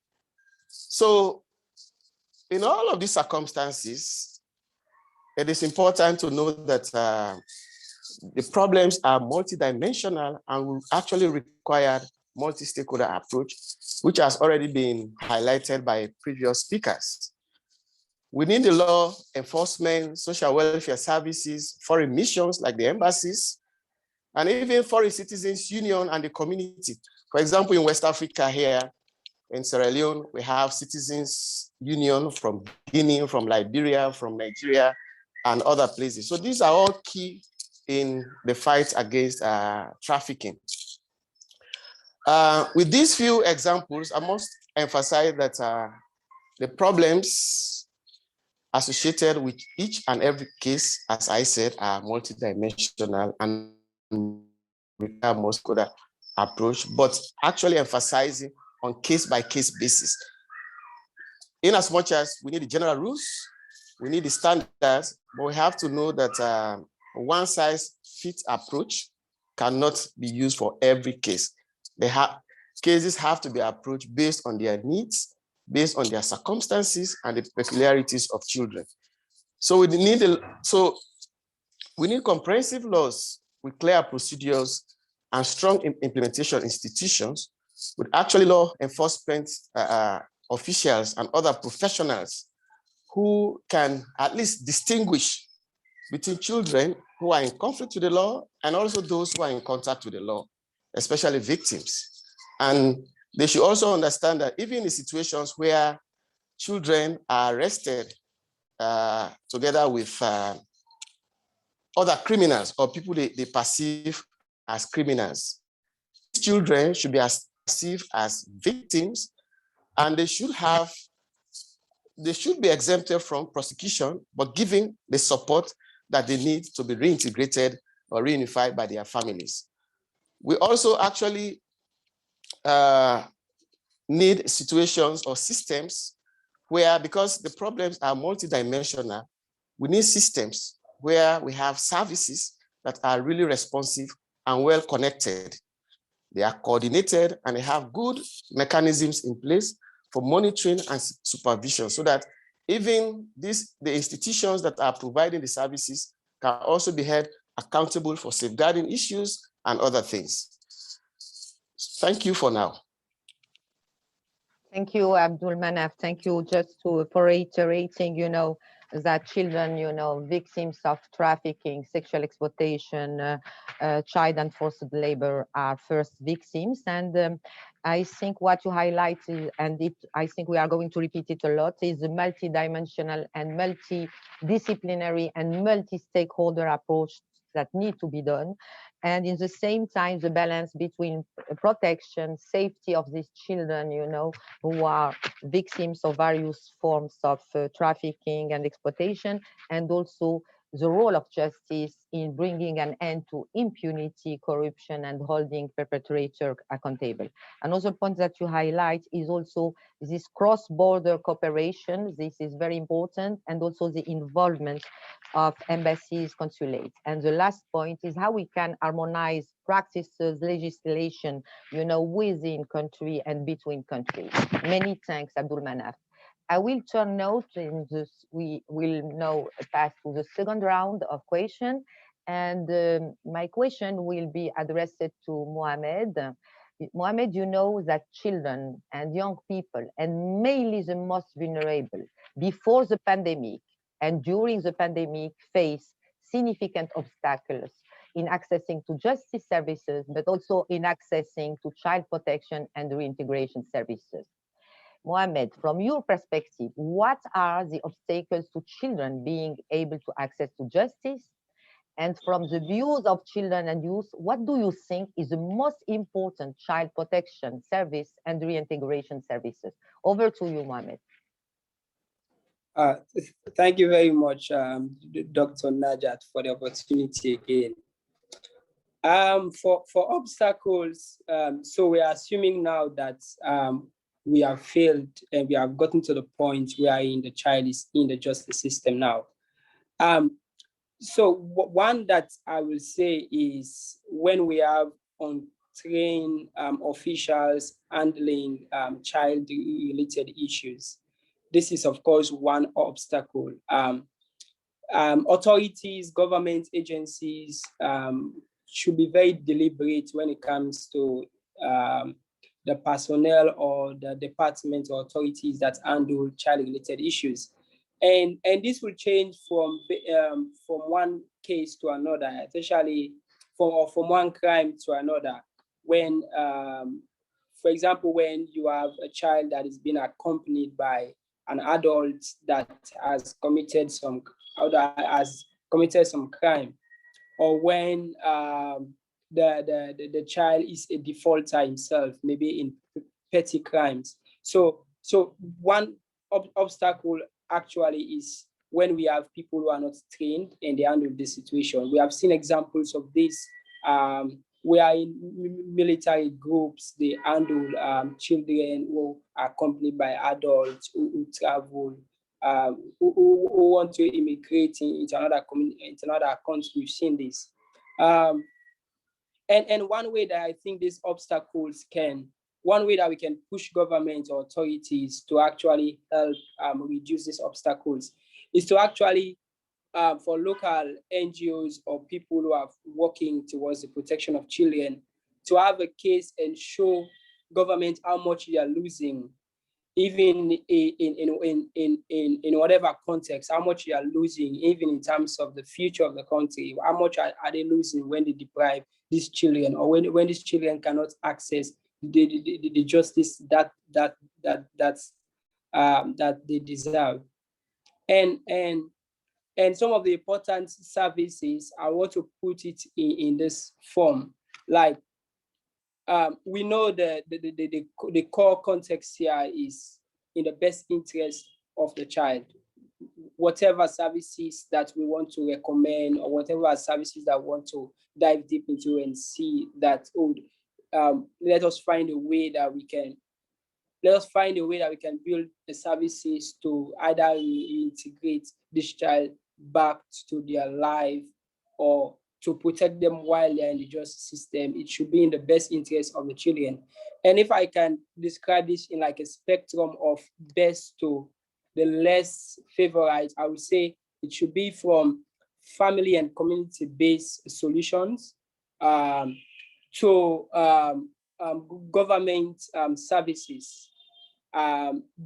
So in all of these circumstances, it is important to know that the problems are multidimensional and will actually require multi-stakeholder approach, which has already been highlighted by previous speakers. We need the law enforcement, social welfare services, foreign missions like the embassies, and even foreign citizens union and the community. For example, in West Africa here, in Sierra Leone, we have citizens union from Guinea, from Liberia, from Nigeria, and other places. So these are all key in the fight against trafficking. With these few examples, I must emphasize that the problems associated with each and every case, as I said, are multidimensional and require most good approach, but actually emphasizing on case-by-case basis. In as much as we need the general rules, we need the standards, but we have to know that one-size-fits approach cannot be used for every case. Cases have to be approached based on their needs, based on their circumstances and the peculiarities of children. So we need comprehensive laws with clear procedures and strong implementation institutions with actually law enforcement officials and other professionals who can at least distinguish between children who are in conflict with the law and also those who are in contact with the law, especially victims. And they should also understand that even in situations where children are arrested together with other criminals or people they perceive as criminals. Children should be perceived as victims, and they should be exempted from prosecution, but given the support that they need to be reintegrated or reunified by their families. We also actually need situations or systems where, because the problems are multidimensional, we need systems where we have services that are really responsive and well connected. They are coordinated and they have good mechanisms in place for monitoring and supervision, so that even the institutions that are providing the services can also be held accountable for safeguarding issues and other things. Thank you for now. Thank you, Abdul Manaf. Thank you for reiterating, that children, victims of trafficking, sexual exploitation, child and forced labor are first victims. And I think what you highlighted, and I think we are going to repeat it a lot, is the multidimensional and multidisciplinary and multi-stakeholder approach that need to be done. And in the same time, the balance between protection, safety of these children, who are victims of various forms of trafficking and exploitation, and also the role of justice in bringing an end to impunity, corruption, and holding perpetrators accountable. Another point that you highlight is also this cross-border cooperation. This is very important, and also the involvement of embassies, consulates. And the last point is how we can harmonize practices, legislation, within country and between countries. Many thanks, Abdul Manaf. I will turn now to we will now pass to the second round of questions. And my question will be addressed to Mohamed. Mohamed, you know that children and young people, and mainly the most vulnerable, before the pandemic and during the pandemic, face significant obstacles in accessing to justice services, but also in accessing to child protection and reintegration services. Mohamed, from your perspective, what are the obstacles to children being able to access to justice? And from the views of children and youth, what do you think is the most important child protection service and reintegration services? Over to you, Mohamed. Thank you very much, Dr. Najat, for the opportunity again. For obstacles, so we are assuming now that we have failed and we have gotten to the point where the child is in the justice system now. So one that I will say is when we have untrained officials handling child-related issues. This is, of course, one obstacle. Authorities, government agencies should be very deliberate when it comes to the personnel or the department or authorities that handle child-related issues. And this will change from one case to another, especially from one crime to another. When, for example, when you have a child that is being accompanied by an adult that has committed some crime, or when the child is a defaulter himself, maybe in petty crimes. So one obstacle actually is when we have people who are not trained and they handle this situation. We have seen examples of this. We are in military groups, they handle children who are accompanied by adults who travel, who want to immigrate into another country. We've seen this. And one way that I think these obstacles one way that we can push government or authorities to actually help reduce these obstacles is to actually, for local NGOs or people who are working towards the protection of children, to have a case and show government how much they are losing, even in whatever context, how much they are losing, even in terms of the future of the country. How much are they losing when they deprive these children, or when these children cannot access the justice that they deserve. And some of the important services, I want to put it in this form. Like, we know that the core context here is in the best interest of the child. Whatever services that we want to recommend, or whatever services that we want to dive deep into and see that, let us find a way that we can build the services to either reintegrate this child back to their life, or to protect them while they're in the justice system. It should be in the best interest of the children. And if I can describe this in like a spectrum of best to the less favored, I would say it should be from family and community-based solutions to government services.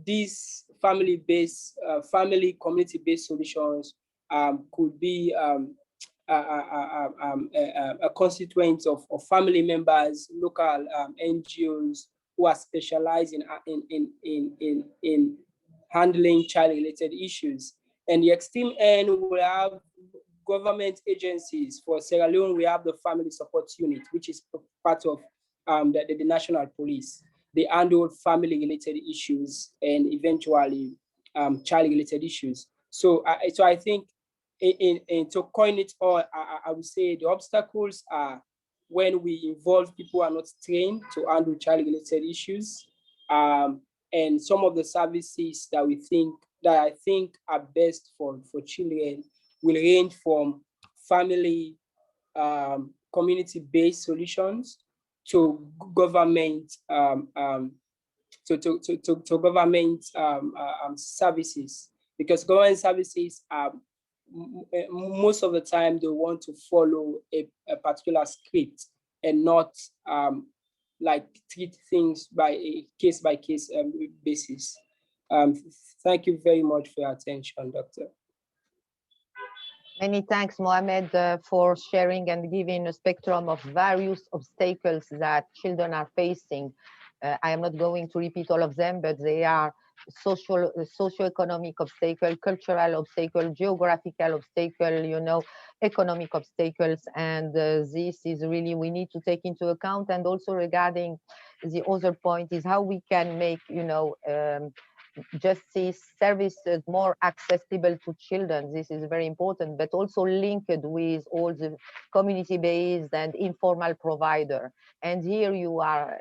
These family-based, family community-based solutions could be a constituent of family members, local NGOs who are specialized in handling child-related issues. And the extreme end, we have government agencies. For Sierra Leone, we have the Family Support Unit, which is part of the National Police. They handle family-related issues and eventually child-related issues. So I think, to coin it all, I would say the obstacles are when we involve people who are not trained to handle child-related issues, and some of the services that I think are best for children will range from family, community-based solutions to government to government services, because government services are most of the time they want to follow a particular script and not like treat things by a case-by-case basis. Thank you very much for your attention, Doctor. Many thanks, Mohamed, for sharing and giving a spectrum of various obstacles that children are facing. I am not going to repeat all of them, but they are socio-economic obstacle, cultural obstacle, geographical obstacle, economic obstacles. And this is really, we need to take into account. And also regarding the other point is how we can make, justice services more accessible to children. This is very important, but also linked with all the community-based and informal provider. And here you are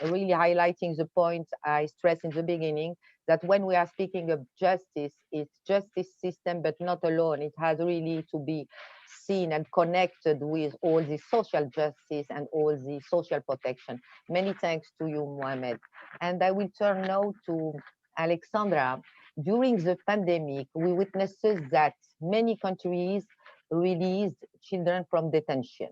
really highlighting the point I stressed in the beginning, that when we are speaking of justice, it's justice system, but not alone. It has really to be seen and connected with all the social justice and all the social protection. Many thanks to you, Mohamed. And I will turn now to Alexandra. During the pandemic, we witnessed that many countries released children from detention.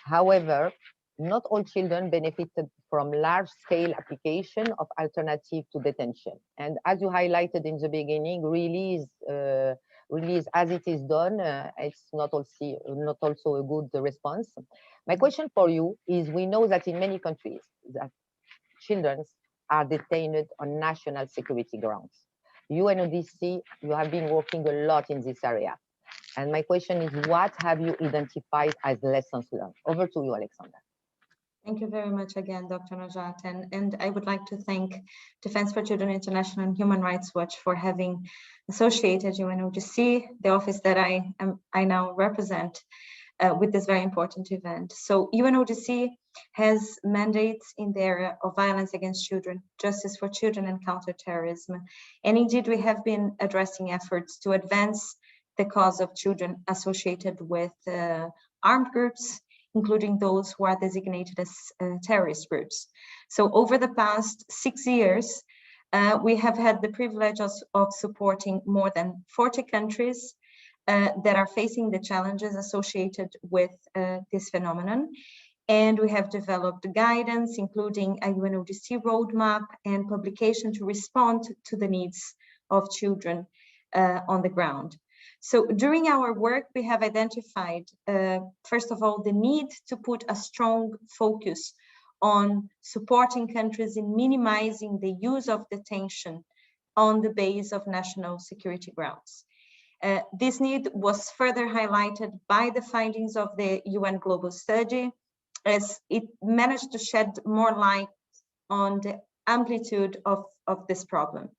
However, not all children benefited from large-scale application of alternative to detention. And as you highlighted in the beginning, release as it is done, it's not also a good response. My question for you is, we know that in many countries that children are detained on national security grounds. UNODC, you have been working a lot in this area. And my question is, what have you identified as lessons learned? Over to you, Alexandra. Thank you very much again, Dr. Najat. And I would like to thank Defense for Children International and Human Rights Watch for having associated UNODC, the office that I now represent, with this very important event. So UNODC has mandates in the area of violence against children, justice for children, and counterterrorism. And indeed, we have been addressing efforts to advance the cause of children associated with armed groups, including those who are designated as terrorist groups. So over the past 6 years, we have had the privilege of supporting more than 40 countries that are facing the challenges associated with this phenomenon. And we have developed guidance, including a UNODC roadmap and publication to respond to the needs of children on the ground. So during our work, we have identified, first of all, the need to put a strong focus on supporting countries in minimizing the use of detention on the base of national security grounds. This need was further highlighted by the findings of the UN Global Study, as it managed to shed more light on the amplitude of this problem.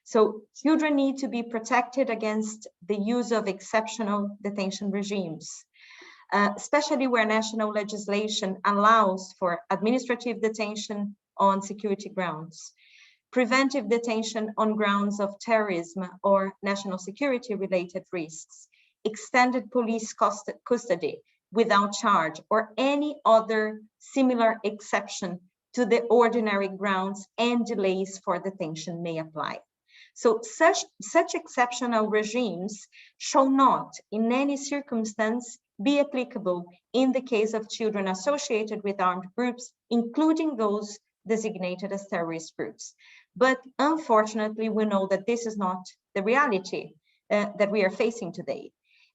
So children need to be protected against the use of exceptional detention regimes, especially where national legislation allows for administrative detention on security grounds, preventive detention on grounds of terrorism or national security related risks, extended police custody without charge, or any other similar exception to the ordinary grounds and delays for detention may apply. So such exceptional regimes shall not in any circumstance be applicable in the case of children associated with armed groups, including those designated as terrorist groups. But unfortunately, we know that this is not the reality that we are facing today.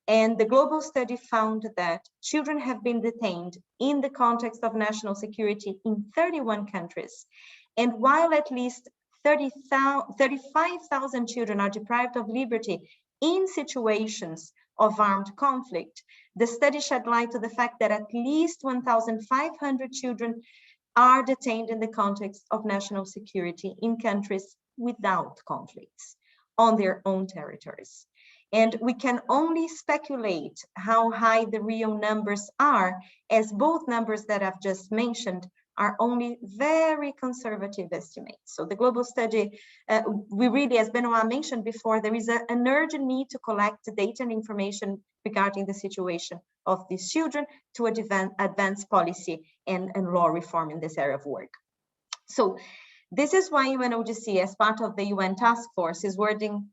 And the global study found that children have been detained in the context of national security in 31 countries. And while at least 35,000 children are deprived of liberty in situations of armed conflict, the study shed light to the fact that at least 1,500 children are detained in the context of national security in countries without conflicts on their own territories. And we can only speculate how high the real numbers are, as both numbers that I've just mentioned are only very conservative estimates. So the global study, we really, as Benoit mentioned before, there is an urgent need to collect the data and information regarding the situation of these children to advance policy and law reform in this area of work. So this is why UNODC, as part of the UN task force, is working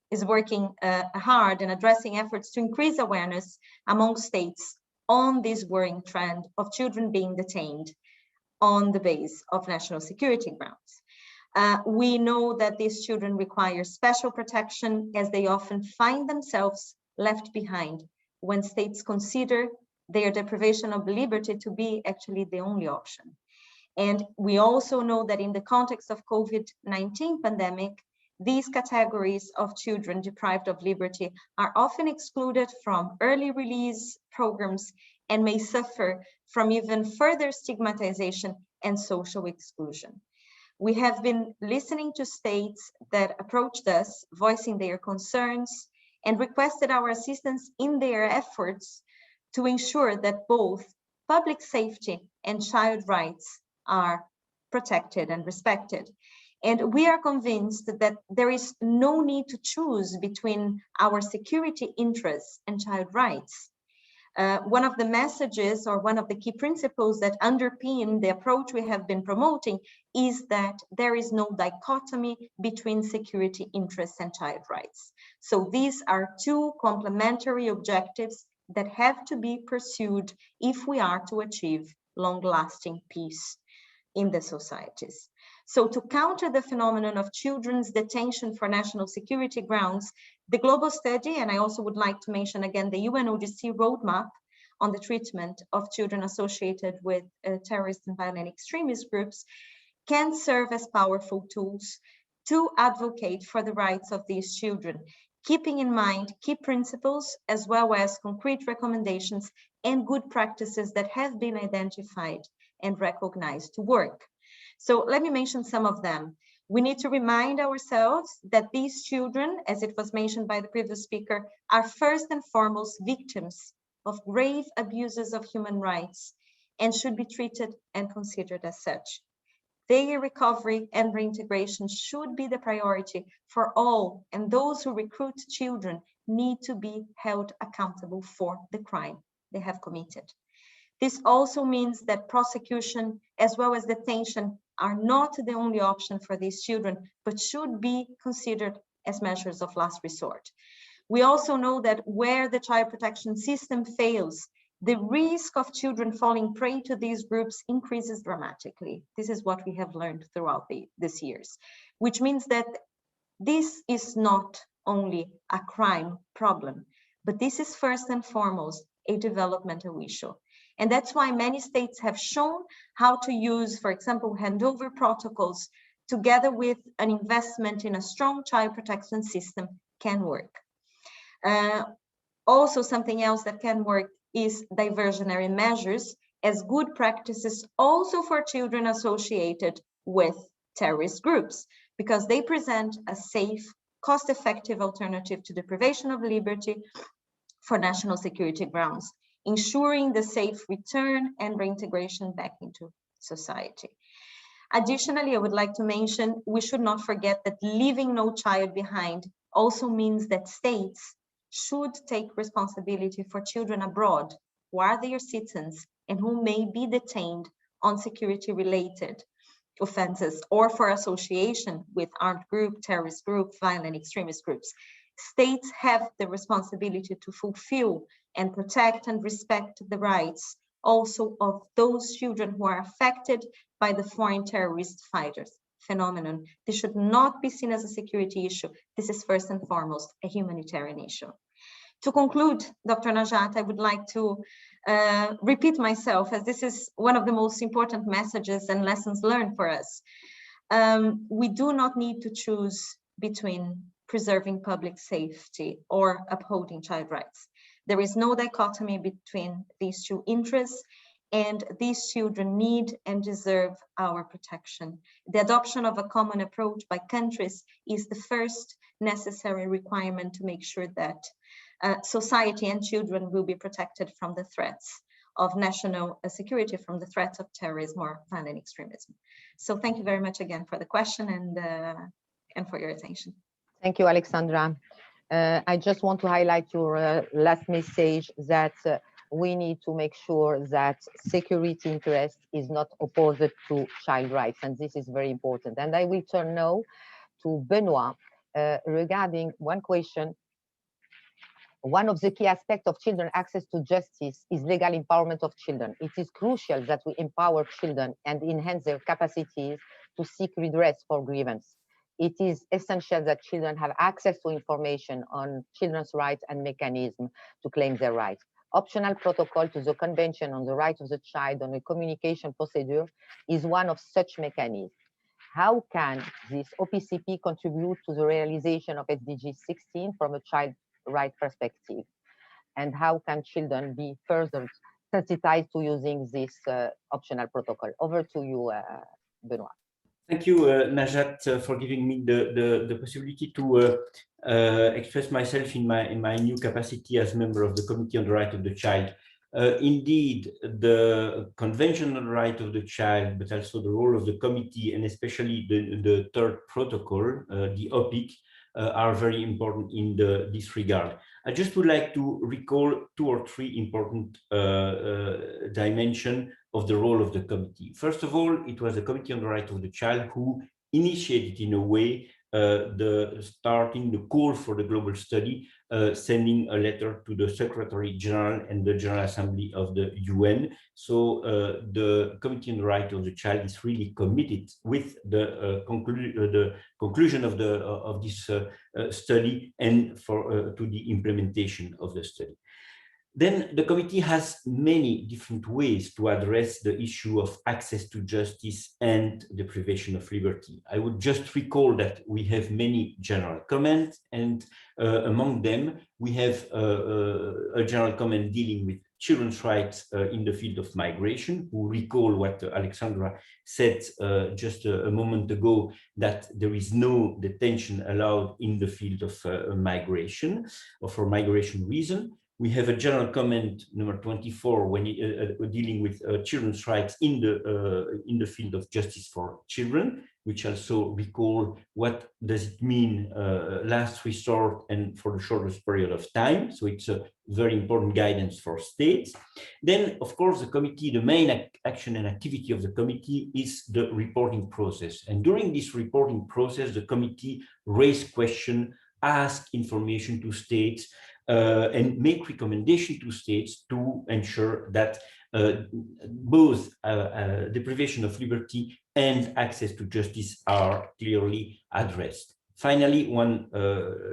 hard in addressing efforts to increase awareness among states on this worrying trend of children being detained on the base of national security grounds. We know that these children require special protection, as they often find themselves left behind when states consider their deprivation of liberty to be actually the only option. And we also know that in the context of COVID-19 pandemic, these categories of children deprived of liberty are often excluded from early release programs and may suffer from even further stigmatization and social exclusion. We have been listening to states that approached us, voicing their concerns, and requested our assistance in their efforts to ensure that both public safety and child rights are protected and respected. And we are convinced that there is no need to choose between our security interests and child rights. One of the messages or one of the key principles that underpin the approach we have been promoting is that there is no dichotomy between security interests and child rights. So these are two complementary objectives that have to be pursued if we are to achieve long-lasting peace in the societies. So to counter the phenomenon of children's detention for national security grounds, the global study, and I also would like to mention again the UNODC roadmap on the treatment of children associated with terrorist and violent extremist groups, can serve as powerful tools to advocate for the rights of these children, keeping in mind key principles as well as concrete recommendations and good practices that have been identified and recognized to work. So let me mention some of them. We need to remind ourselves that these children, as it was mentioned by the previous speaker, are first and foremost victims of grave abuses of human rights and should be treated and considered as such. Their recovery and reintegration should be the priority for all, and those who recruit children need to be held accountable for the crime they have committed. This also means that prosecution as well as detention are not the only option for these children, but should be considered as measures of last resort. We also know that where the child protection system fails, the risk of children falling prey to these groups increases dramatically. This is what we have learned throughout these years, which means that this is not only a crime problem, but this is first and foremost a developmental issue. And that's why many states have shown how to use, for example, handover protocols together with an investment in a strong child protection system, can work. Also, something else that can work is diversionary measures as good practices also for children associated with terrorist groups, because they present a safe, cost-effective alternative to deprivation of liberty for national security grounds, ensuring the safe return and reintegration back into society. Additionally, I would like to mention, we should not forget that leaving no child behind also means that states should take responsibility for children abroad who are their citizens and who may be detained on security-related offenses or for association with armed group, terrorist group, violent extremist groups. States have the responsibility to fulfill and protect and respect the rights also of those children who are affected by the foreign terrorist fighters phenomenon. This should not be seen as a security issue. This is first and foremost a humanitarian issue. To conclude, Dr. Najat, I would like to repeat myself, as this is one of the most important messages and lessons learned for us. We do not need to choose between preserving public safety or upholding child rights. There is no dichotomy between these two interests, and these children need and deserve our protection. The adoption of a common approach by countries is the first necessary requirement to make sure that society and children will be protected from the threats of national security, from the threats of terrorism or violent extremism. So thank you very much again for the question and for your attention. Thank you, Alexandra. I just want to highlight your last message that we need to make sure that security interest is not opposed to child rights, and this is very important. And I will turn now to Benoit regarding one question. One of the key aspects of children access to justice is legal empowerment of children. It is crucial that we empower children and enhance their capacities to seek redress for grievance. It is essential that children have access to information on children's rights and mechanisms to claim their rights. Optional protocol to the Convention on the Rights of the Child on a communication procedure is one of such mechanisms. How can this OPCP contribute to the realization of SDG 16 from a child right perspective? And how can children be further sensitized to using this optional protocol? Over to you, Benoit. Thank you, Najat, for giving me the possibility to express myself in my new capacity as member of the Committee on the Right of the Child. Indeed, the Convention on the Right of the Child, but also the role of the committee, and especially the third protocol, the OPIC, are very important in this regard. I just would like to recall 2 or 3 important dimensions of the role of the committee. First of all, it was the Committee on the Right of the Child who initiated, in a way, the call for the global study, sending a letter to the Secretary General and the General Assembly of the UN. So the Committee on the Right of the Child is really committed with the conclusion of this study and to the implementation of the study. Then the committee has many different ways to address the issue of access to justice and deprivation of liberty. I would just recall that we have many general comments, and among them, we have a general comment dealing with children's rights in the field of migration. Who recall what Alexandra said just a moment ago, that there is no detention allowed in the field of migration or for migration reason. We have a general comment number 24 when dealing with children's rights in the field of justice for children, which also recall what does it mean last resort and for the shortest period of time. So it's a very important guidance for states. Then, of course, the committee, the main action and activity of the committee is the reporting process. And during this reporting process, the committee raised questions, ask information to states, and make recommendation to states to ensure that both deprivation of liberty and access to justice are clearly addressed. Finally, one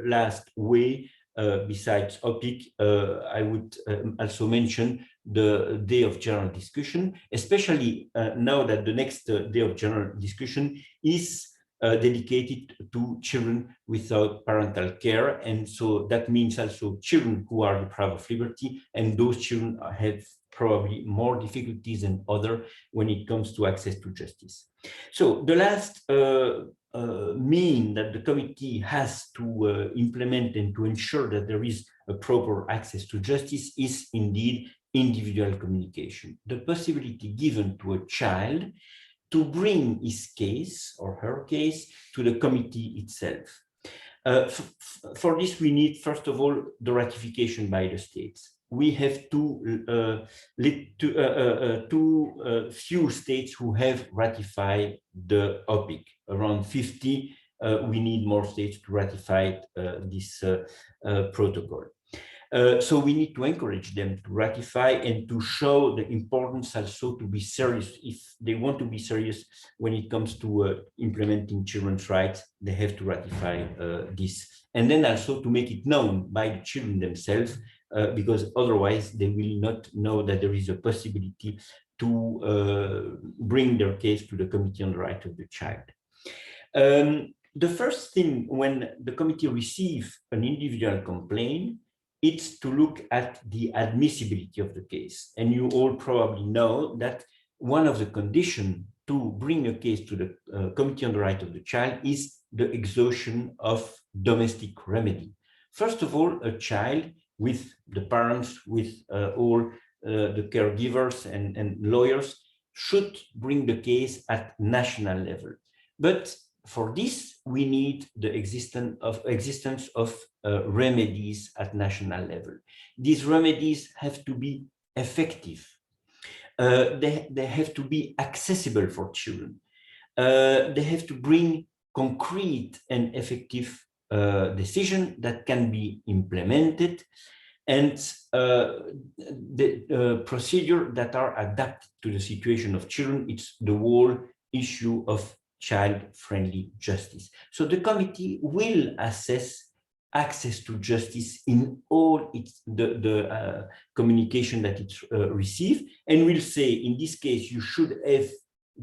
last way, besides OPIC, I would also mention the day of general discussion, especially now that the next day of general discussion is dedicated to children without parental care. And so that means also children who are deprived of liberty, and those children have probably more difficulties than others when it comes to access to justice. So the last mean that the committee has to implement and to ensure that there is a proper access to justice is indeed individual communication. The possibility given to a child to bring his case or her case to the committee itself. For this, we need, first of all, the ratification by the states. We have too few states who have ratified the OPIC, around 50. We need more states to ratify this protocol. So we need to encourage them to ratify and to show the importance also to be serious. If they want to be serious when it comes to implementing children's rights, they have to ratify this. And then also to make it known by the children themselves, because otherwise they will not know that there is a possibility to bring their case to the Committee on the Right of the Child. The first thing when the committee receives an individual complaint, it's to look at the admissibility of the case. And you all probably know that one of the conditions to bring a case to the Committee on the Right of the Child is the exhaustion of domestic remedy. First of all, a child with the parents, with all the caregivers and lawyers should bring the case at national level. But for this, we need the existence of remedies at national level. These remedies have to be effective. They have to be accessible for children. They have to bring concrete and effective decision that can be implemented, and the procedure that are adapted to the situation of children. It's the whole issue of child-friendly justice. So the committee will assess access to justice in all the communication that it received, and will say, in this case, you should have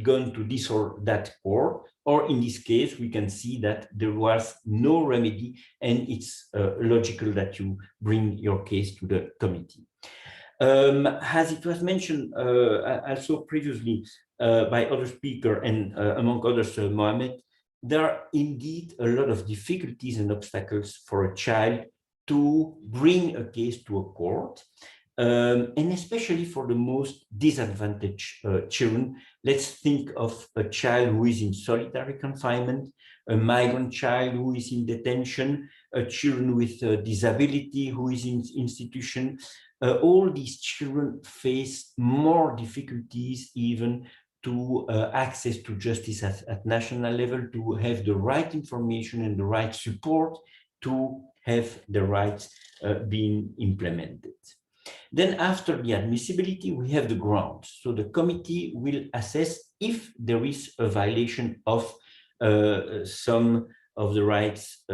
gone to this or that court, or in this case, we can see that there was no remedy, and it's logical that you bring your case to the committee. As it was mentioned also previously by other speakers, and among others, Mohamed, there are indeed a lot of difficulties and obstacles for a child to bring a case to a court, and especially for the most disadvantaged children. Let's think of a child who is in solitary confinement, a migrant child who is in detention, a children with a disability who is in institution. All these children face more difficulties even to access to justice at national level, to have the right information and the right support to have the rights being implemented. Then after the admissibility, we have the grounds. So the committee will assess if there is a violation of some of the rights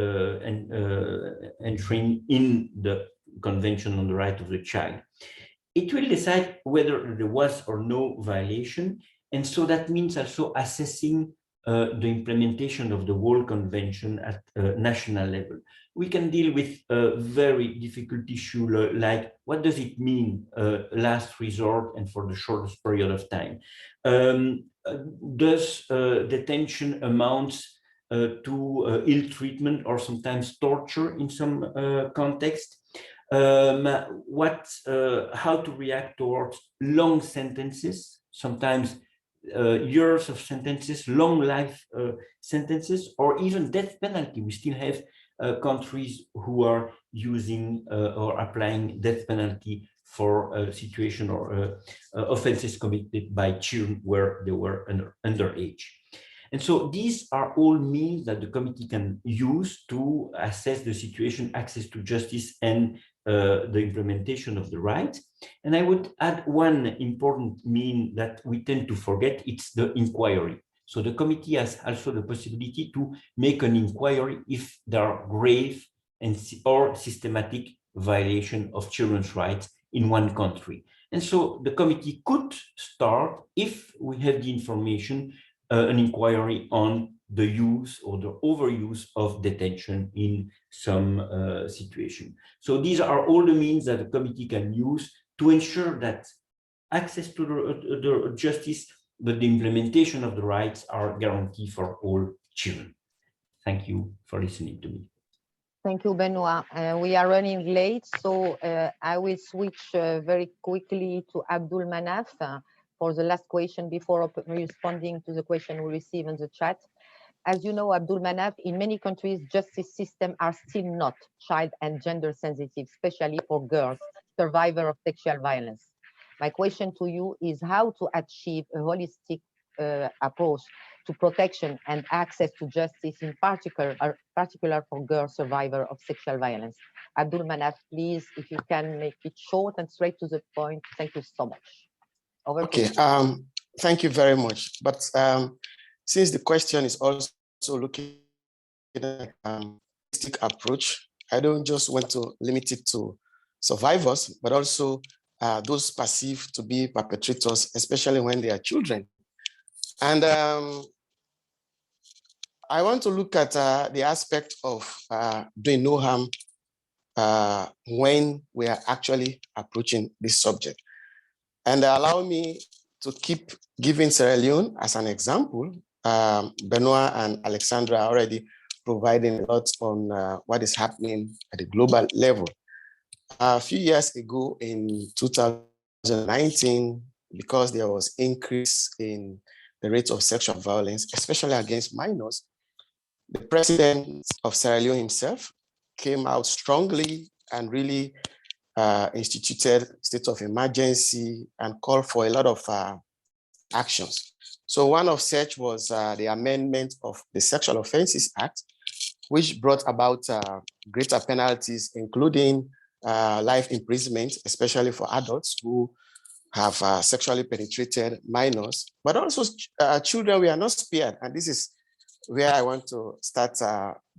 entering in the Convention on the Right of the Child. It will decide whether there was or no violation. And so that means also assessing the implementation of the whole convention at national level. We can deal with a very difficult issue like, what does it mean last resort and for the shortest period of time? Does detention amounts to ill treatment or sometimes torture in some context? How to react towards long sentences, sometimes years of sentences, long life sentences, or even death penalty. We still have countries who are using or applying death penalty for a situation or offenses committed by children where they were underage. And so these are all means that the committee can use to assess the situation, access to justice, and the implementation of the right. And I would add one important mean that we tend to forget, it's the inquiry. So the committee has also the possibility to make an inquiry if there are grave or systematic violation of children's rights in one country. And so the committee could start, if we have the information, an inquiry on the use or the overuse of detention in some situation. So these are all the means that the committee can use to ensure that access to the justice, but the implementation of the rights are guaranteed for all children. Thank you for listening to me. Thank you, Benoit. We are running late, so I will switch very quickly to Abdul Manaf for the last question before responding to the question we received in the chat. As you know, Abdul Manaf, in many countries, justice systems are still not child and gender sensitive, especially for girls, survivors of sexual violence. My question to you is how to achieve a holistic approach to protection and access to justice, in particular for girls survivors of sexual violence. Abdul Manaf, please, if you can make it short and straight to the point. Thank you so much. Over okay, thank you very much. But since the question is also looking at a holistic approach, I don't just want to limit it to survivors, but also those perceived to be perpetrators, especially when they are children. And I want to look at the aspect of doing no harm when we are actually approaching this subject. And allow me to keep giving Sierra Leone as an example. Benoit and Alexandra are already providing a lot on what is happening at the global level. A few years ago in 2019, because there was increase in the rate of sexual violence, especially against minors, the president of Sierra Leone himself came out strongly and really instituted state of emergency and called for a lot of actions. So one of such was the amendment of the Sexual Offences Act, which brought about greater penalties, including life imprisonment, especially for adults who have sexually penetrated minors, but also children were not spared. And this is where I want to start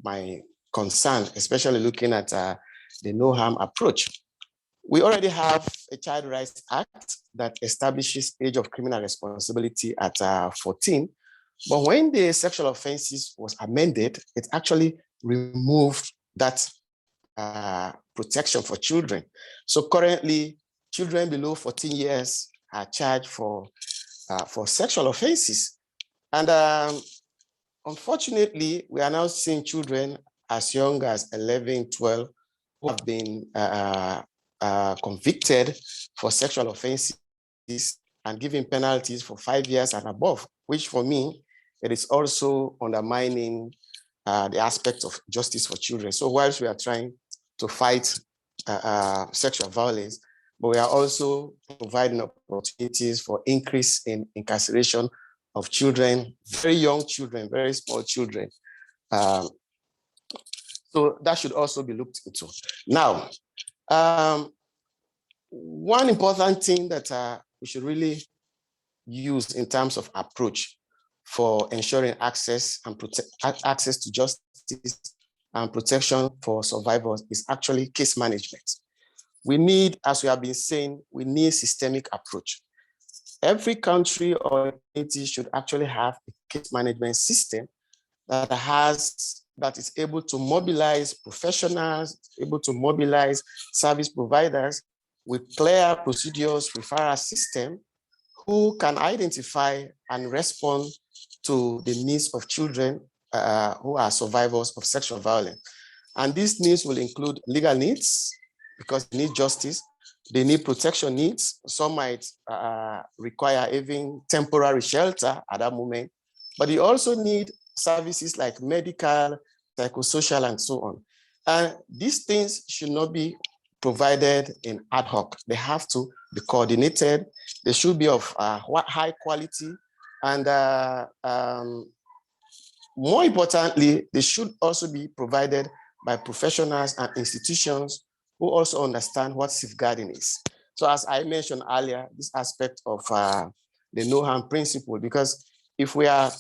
my concern, especially looking at the no harm approach. We already have a Child Rights Act that establishes age of criminal responsibility at 14. But when the sexual offenses was amended, it actually removed that protection for children. So currently, children below 14 years are charged for sexual offenses. And unfortunately, we are now seeing children as young as 11, 12 who have been convicted for sexual offenses and given penalties for 5 years and above, which for me, it is also undermining the aspect of justice for children. So whilst we are trying to fight sexual violence, but we are also providing opportunities for increase in incarceration of children, very young children, very small children. So that should also be looked into. Now, one important thing that we should really use in terms of approach for ensuring access and access to justice and protection for survivors is actually case management. We need, as we have been saying, we need systemic approach. Every country or entity should actually have a case management system that is able to mobilize professionals, able to mobilize service providers with clear procedures, referral system, who can identify and respond to the needs of children who are survivors of sexual violence. And these needs will include legal needs, because they need justice. They need protection needs. Some might require even temporary shelter at that moment, but they also need services like medical, psychosocial, and so on. And these things should not be provided in ad hoc. They have to be coordinated. They should be of high quality. And more importantly, they should also be provided by professionals and institutions who also understand what safeguarding is. So as I mentioned earlier, this aspect of the no harm principle, because if we are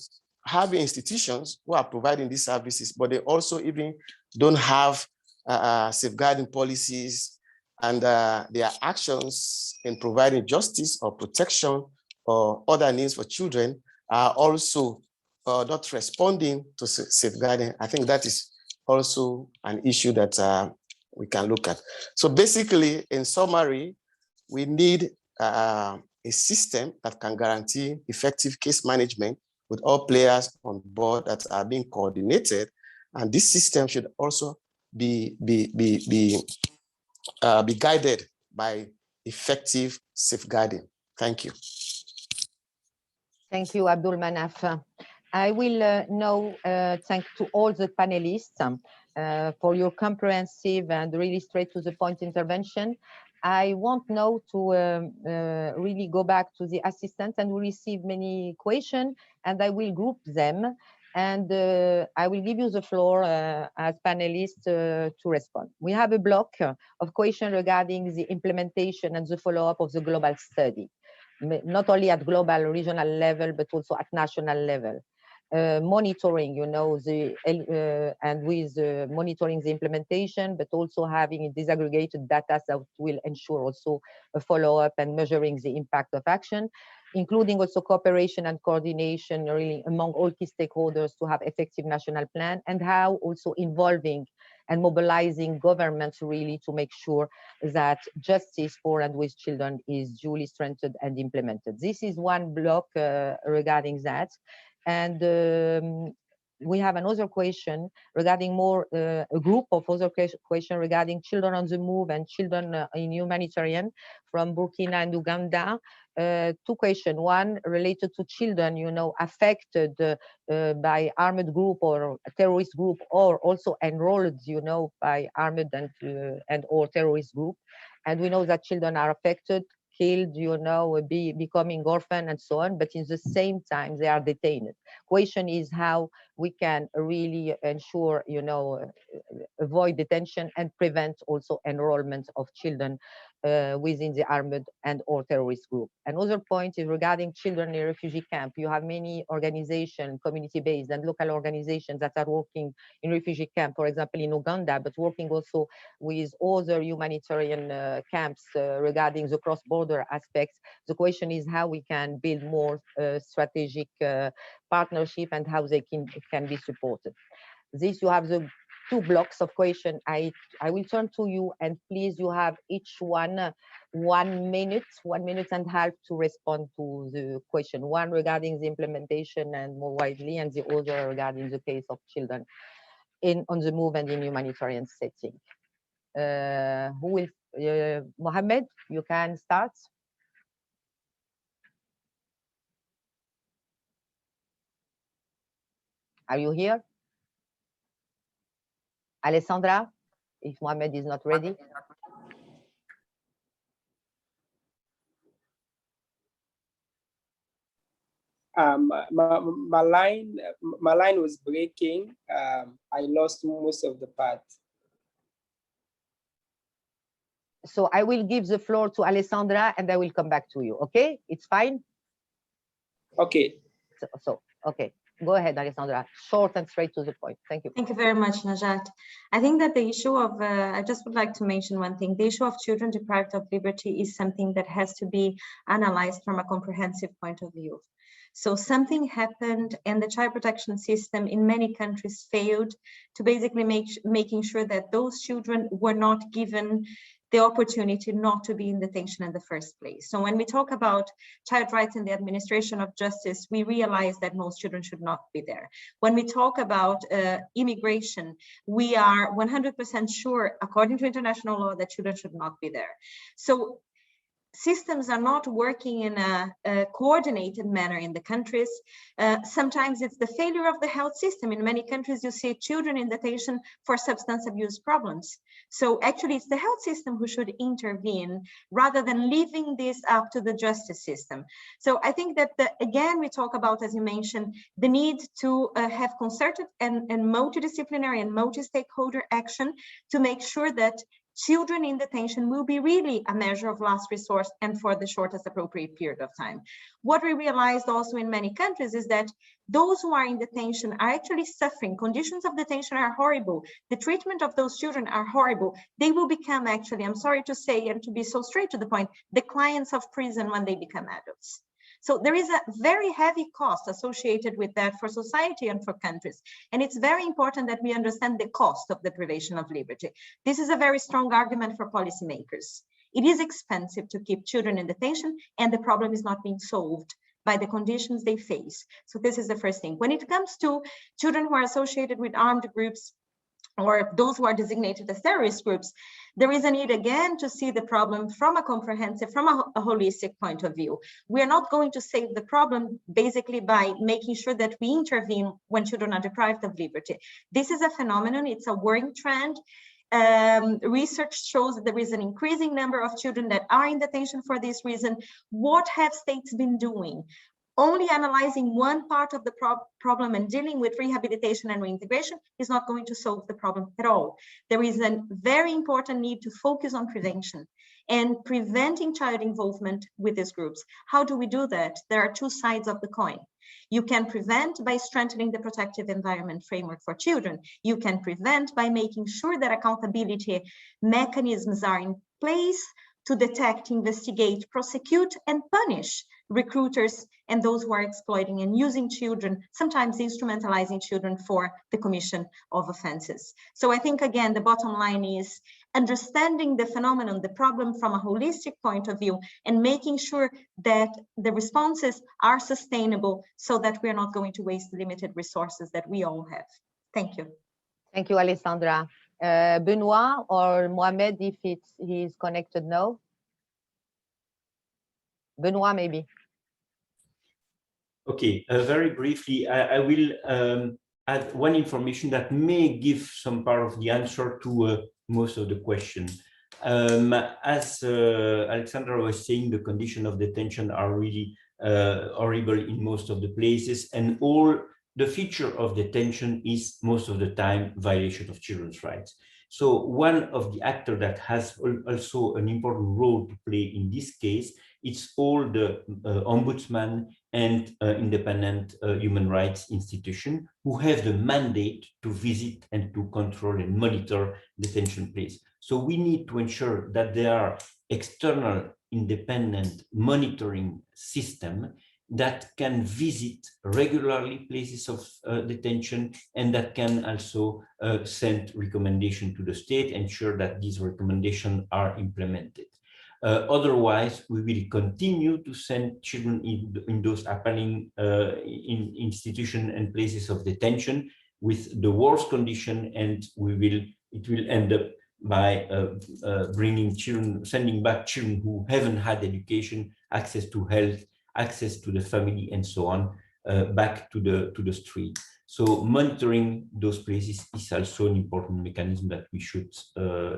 having institutions who are providing these services, but they also even don't have safeguarding policies, and their actions in providing justice or protection or other needs for children are also not responding to safeguarding, I think that is also an issue that we can look at. So basically, in summary, we need a system that can guarantee effective case management with all players on board that are being coordinated. And this system should also be guided by effective safeguarding. Thank you. Thank you, Abdul Manaf. I will now thank to all the panelists for your comprehensive and really straight to the point intervention. I want now to really go back to the assistants, and we receive many questions, and I will group them, and I will give you the floor as panelists to respond. We have a block of questions regarding the implementation and the follow-up of the global study, not only at global, regional level, but also at national level. Monitoring, you know, and with monitoring the implementation, but also having disaggregated data that will ensure also a follow-up and measuring the impact of action, including also cooperation and coordination really among all key stakeholders to have effective national plan, and how also involving and mobilizing governments really to make sure that justice for and with children is duly strengthened and implemented. This is one block regarding that. And we have another question regarding more a group of other questions regarding children on the move and children in humanitarian from Burkina and Uganda. Two questions. One related to children, you know, affected by armed group or terrorist group, or also enrolled, you know, by armed and or terrorist group. And we know that children are affected, killed, you know, becoming orphan and so on, but in the same time they are detained. Question is how we can really ensure, you know, avoid detention and prevent also enrollment of children within the armed and or terrorist group. Another point is regarding children in refugee camp. You have many organizations, community-based and local organizations that are working in refugee camp, for example, in Uganda, but working also with other humanitarian camps regarding the cross-border aspects. The question is how we can build more strategic partnership and how they can be supported. This you have the two blocks of question. I will turn to you, and please, you have each one 1 minute, 1 minute and a half to respond to the question. One regarding the implementation and more widely, and the other regarding the case of children on the move and in humanitarian setting. Who will, Mohammed, you can start. Are you here? Alessandra, if Mohammed is not ready. My line was breaking. I lost most of the part. So I will give the floor to Alessandra and I will come back to you. Okay, it's fine? Okay. So okay, go ahead, Alessandra. Short and straight to the point. Thank you. Thank you very much, Najat. I think that the issue of, I just would like to mention one thing. The issue of children deprived of liberty is something that has to be analyzed from a comprehensive point of view. So something happened and the child protection system in many countries failed to basically making sure that those children were not given the opportunity not to be in detention in the first place. So when we talk about child rights and the administration of justice, we realize that most children should not be there. When we talk about immigration, we are 100% sure, according to international law, that children should not be there. So systems are not working in a coordinated manner in the countries. Sometimes it's the failure of the health system. In many countries, you see children in detention for substance abuse problems. So actually, it's the health system who should intervene rather than leaving this up to the justice system. So I think that, again, we talk about, as you mentioned, the need to have concerted and multidisciplinary and multi-stakeholder action to make sure that children in detention will be really a measure of last resource and for the shortest appropriate period of time. What we realized also in many countries is that those who are in detention are actually suffering. Conditions of detention are horrible. The treatment of those children are horrible. They will become actually, I'm sorry to say and to be so straight to the point, the clients of prison when they become adults. So there is a very heavy cost associated with that for society and for countries. And it's very important that we understand the cost of deprivation of liberty. This is a very strong argument for policymakers. It is expensive to keep children in detention, and the problem is not being solved by the conditions they face. So this is the first thing. When it comes to children who are associated with armed groups, or those who are designated as terrorist groups, there is a need again to see the problem from a comprehensive, from a holistic point of view. We are not going to save the problem basically by making sure that we intervene when children are deprived of liberty. This is a phenomenon, it's a worrying trend. Research shows that there is an increasing number of children that are in detention for this reason. What have states been doing? Only analyzing one part of the problem and dealing with rehabilitation and reintegration is not going to solve the problem at all. There is a very important need to focus on prevention and preventing child involvement with these groups. How do we do that? There are two sides of the coin. You can prevent by strengthening the protective environment framework for children. You can prevent by making sure that accountability mechanisms are in place to detect, investigate, prosecute, and punish recruiters and those who are exploiting and using children, sometimes instrumentalizing children for the commission of offenses. So I think, again, the bottom line is understanding the phenomenon, the problem from a holistic point of view, and making sure that the responses are sustainable so that we're not going to waste limited resources that we all have. Thank you. Thank you, Alessandra. Benoit or Mohamed, if he's connected now. Benoit, maybe. Okay, very briefly, I will add one information that may give some part of the answer to most of the question. As Alexandra was saying, the conditions of detention are really horrible in most of the places, and all the feature of detention is most of the time violation of children's rights. So one of the actors that has also an important role to play in this case, it's all the ombudsman and independent human rights institution who have the mandate to visit and to control and monitor detention places. So we need to ensure that there are external independent monitoring system that can visit regularly places of detention, and that can also send recommendation to the state, ensure that these recommendations are implemented. Otherwise, we will continue to send children in those appalling institutions and places of detention with the worst condition, and it will end up by bringing children, sending back children who haven't had education, access to health, access to the family, and so on, back to the street. So monitoring those places is also an important mechanism that we should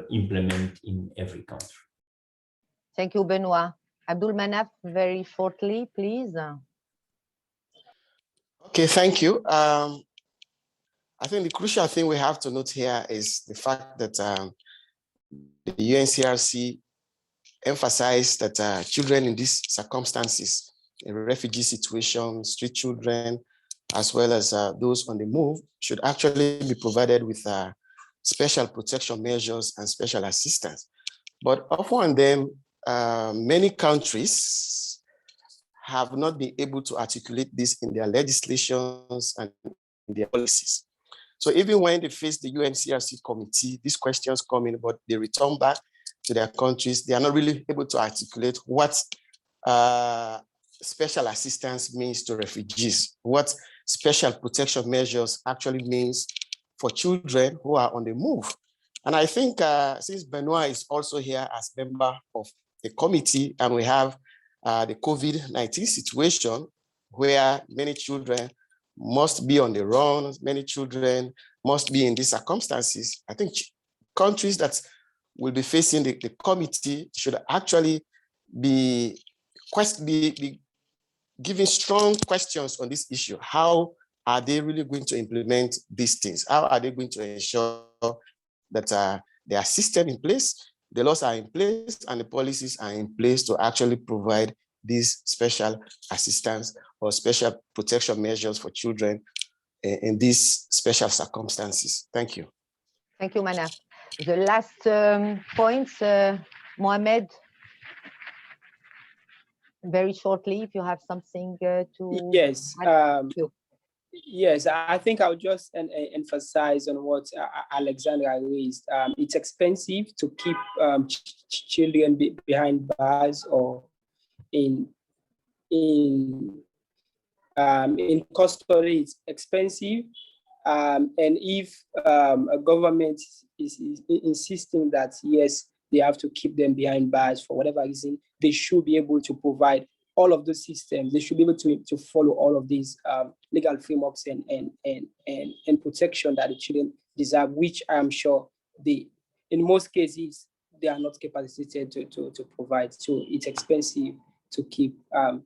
implement in every country. Thank you, Benoit. Abdul Manaf, very shortly, please. Okay, thank you. I think the crucial thing we have to note here is the fact that the UNCRC emphasized that children in these circumstances, in refugee situations, street children, as well as those on the move, should actually be provided with special protection measures and special assistance. But often them, many countries have not been able to articulate this in their legislations and in their policies. So even when they face the UNCRC committee, these questions come in, but they return back to their countries. They are not really able to articulate what special assistance means to refugees, what special protection measures actually means for children who are on the move. And I think since Benoit is also here as member of the committee, and we have the COVID-19 situation where many children must be on the run, many children must be in these circumstances, I think countries that will be facing the committee should actually be giving strong questions on this issue. How are they really going to implement these things? How are they going to ensure that there are systems in place, the laws are in place, and the policies are in place to actually provide these special assistance or special protection measures for children in these special circumstances? Thank you. Thank you, Manaf. The last points, Mohamed. Very shortly, if you have something to Yes. add. Yes, I think I'll just emphasize on what Alexandra raised. It's expensive to keep children behind bars or in in custody. It's expensive, and if a government is insisting that yes, they have to keep them behind bars for whatever reason, they should be able to provide all of those systems. They should be able to follow all of these legal frameworks and protection that the children deserve, which I'm sure they, in most cases, they are not capacitated to provide. So it's expensive to keep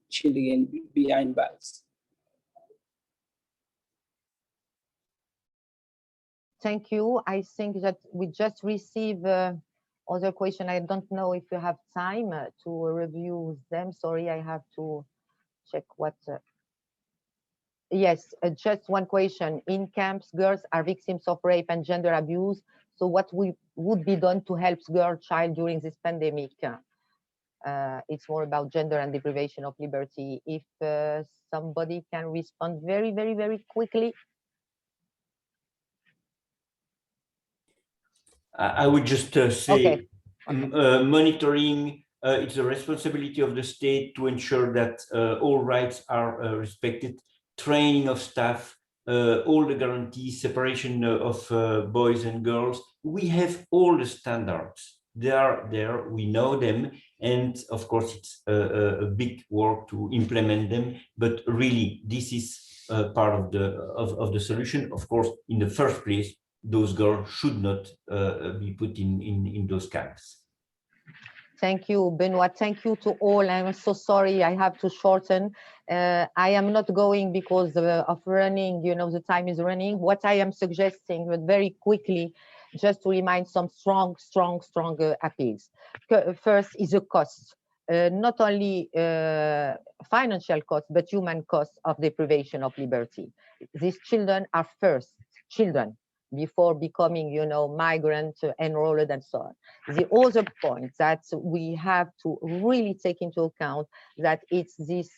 children behind bars. Thank you. I think that we just received other question. I don't know if you have time to review them. Sorry, I have to check what. Yes, just one question. In camps, girls are victims of rape and gender abuse. So what would be done to help girl child during this pandemic? It's more about gender and deprivation of liberty. If somebody can respond very, very, very quickly. I would just say okay. Monitoring, it's the responsibility of the state to ensure that all rights are respected, training of staff, all the guarantees, separation of boys and girls. We have all the standards. They are there, we know them, and of course it's a big work to implement them, but really this is part of the solution. Of course, in the first place, those girls should not be put in those camps. Thank you, Benoit. Thank you to all. I'm so sorry I have to shorten. I am not going because of running, you know, the time is running. What I am suggesting, but very quickly, just to remind some strong appeals. First is a cost, not only financial cost, but human cost of deprivation of liberty. These children are first children before becoming, you know, migrant, enrolled, and so on. The other point that we have to really take into account that it's this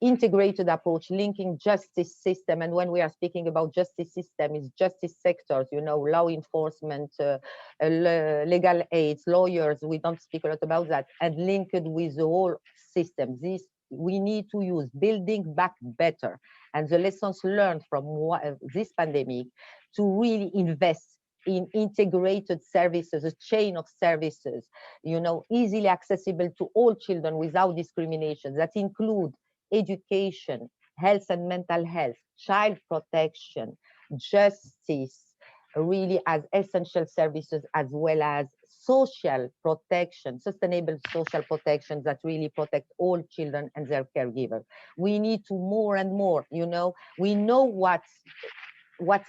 integrated approach linking justice system. And when we are speaking about justice system, it's justice sectors, you know, law enforcement, legal aids, lawyers. We don't speak a lot about that, and linked with the whole system. This we need to use building back better, and the lessons learned from this pandemic to really invest in integrated services, a chain of services, you know, easily accessible to all children without discrimination, that include education, health and mental health, child protection, justice, really as essential services, as well as social protection, sustainable social protection that really protect all children and their caregivers. We need to more and more, you know, we know what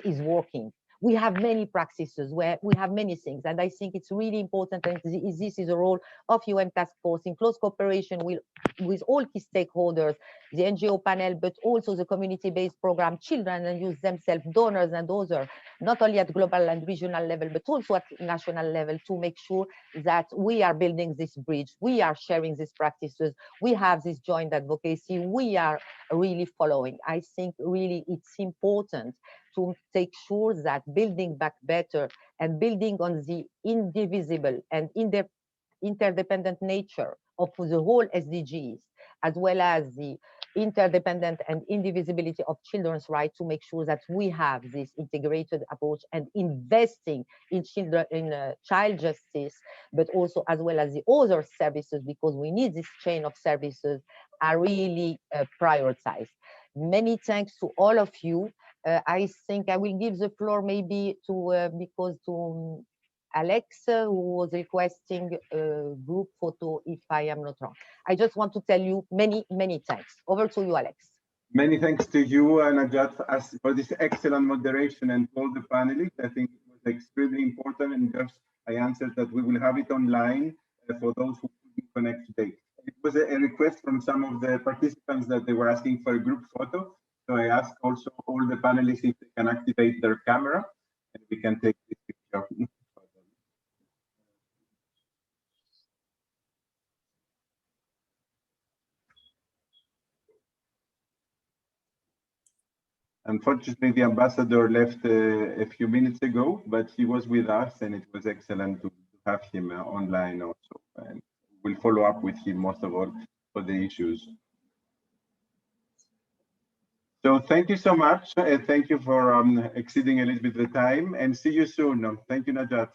is working. We have many practices where we have many things, and I think it's really important, and this is a role of UN Task Force in close cooperation with all key stakeholders, the NGO panel, but also the community-based program, children and youth themselves, donors and others, not only at global and regional level, but also at national level, to make sure that we are building this bridge, we are sharing these practices, we have this joint advocacy, we are really following. I think really it's important to take sure that building back better and building on the indivisible and interdependent nature of the whole SDGs, as well as the interdependent and indivisibility of children's rights, to make sure that we have this integrated approach and investing in children, in child justice, but also as well as the other services, because we need this chain of services are really prioritized. Many thanks to all of you. I think I will give the floor maybe to Alex, who was requesting a group photo, if I am not wrong. I just want to tell you many thanks. Over to you, Alex. Many thanks to you, Najat, for this excellent moderation, and all the panelists. I think it was extremely important, and just I answered that we will have it online for those who couldn't connect today. It was a request from some of the participants that they were asking for a group photo. So I asked also all the panelists if they can activate their camera, and we can take this picture. Unfortunately, the ambassador left a few minutes ago, but he was with us, and it was excellent to have him online also. And we'll follow up with him most of all for the issues. So thank you so much. Thank you for exceeding a little bit the time, and see you soon. Thank you, Najat.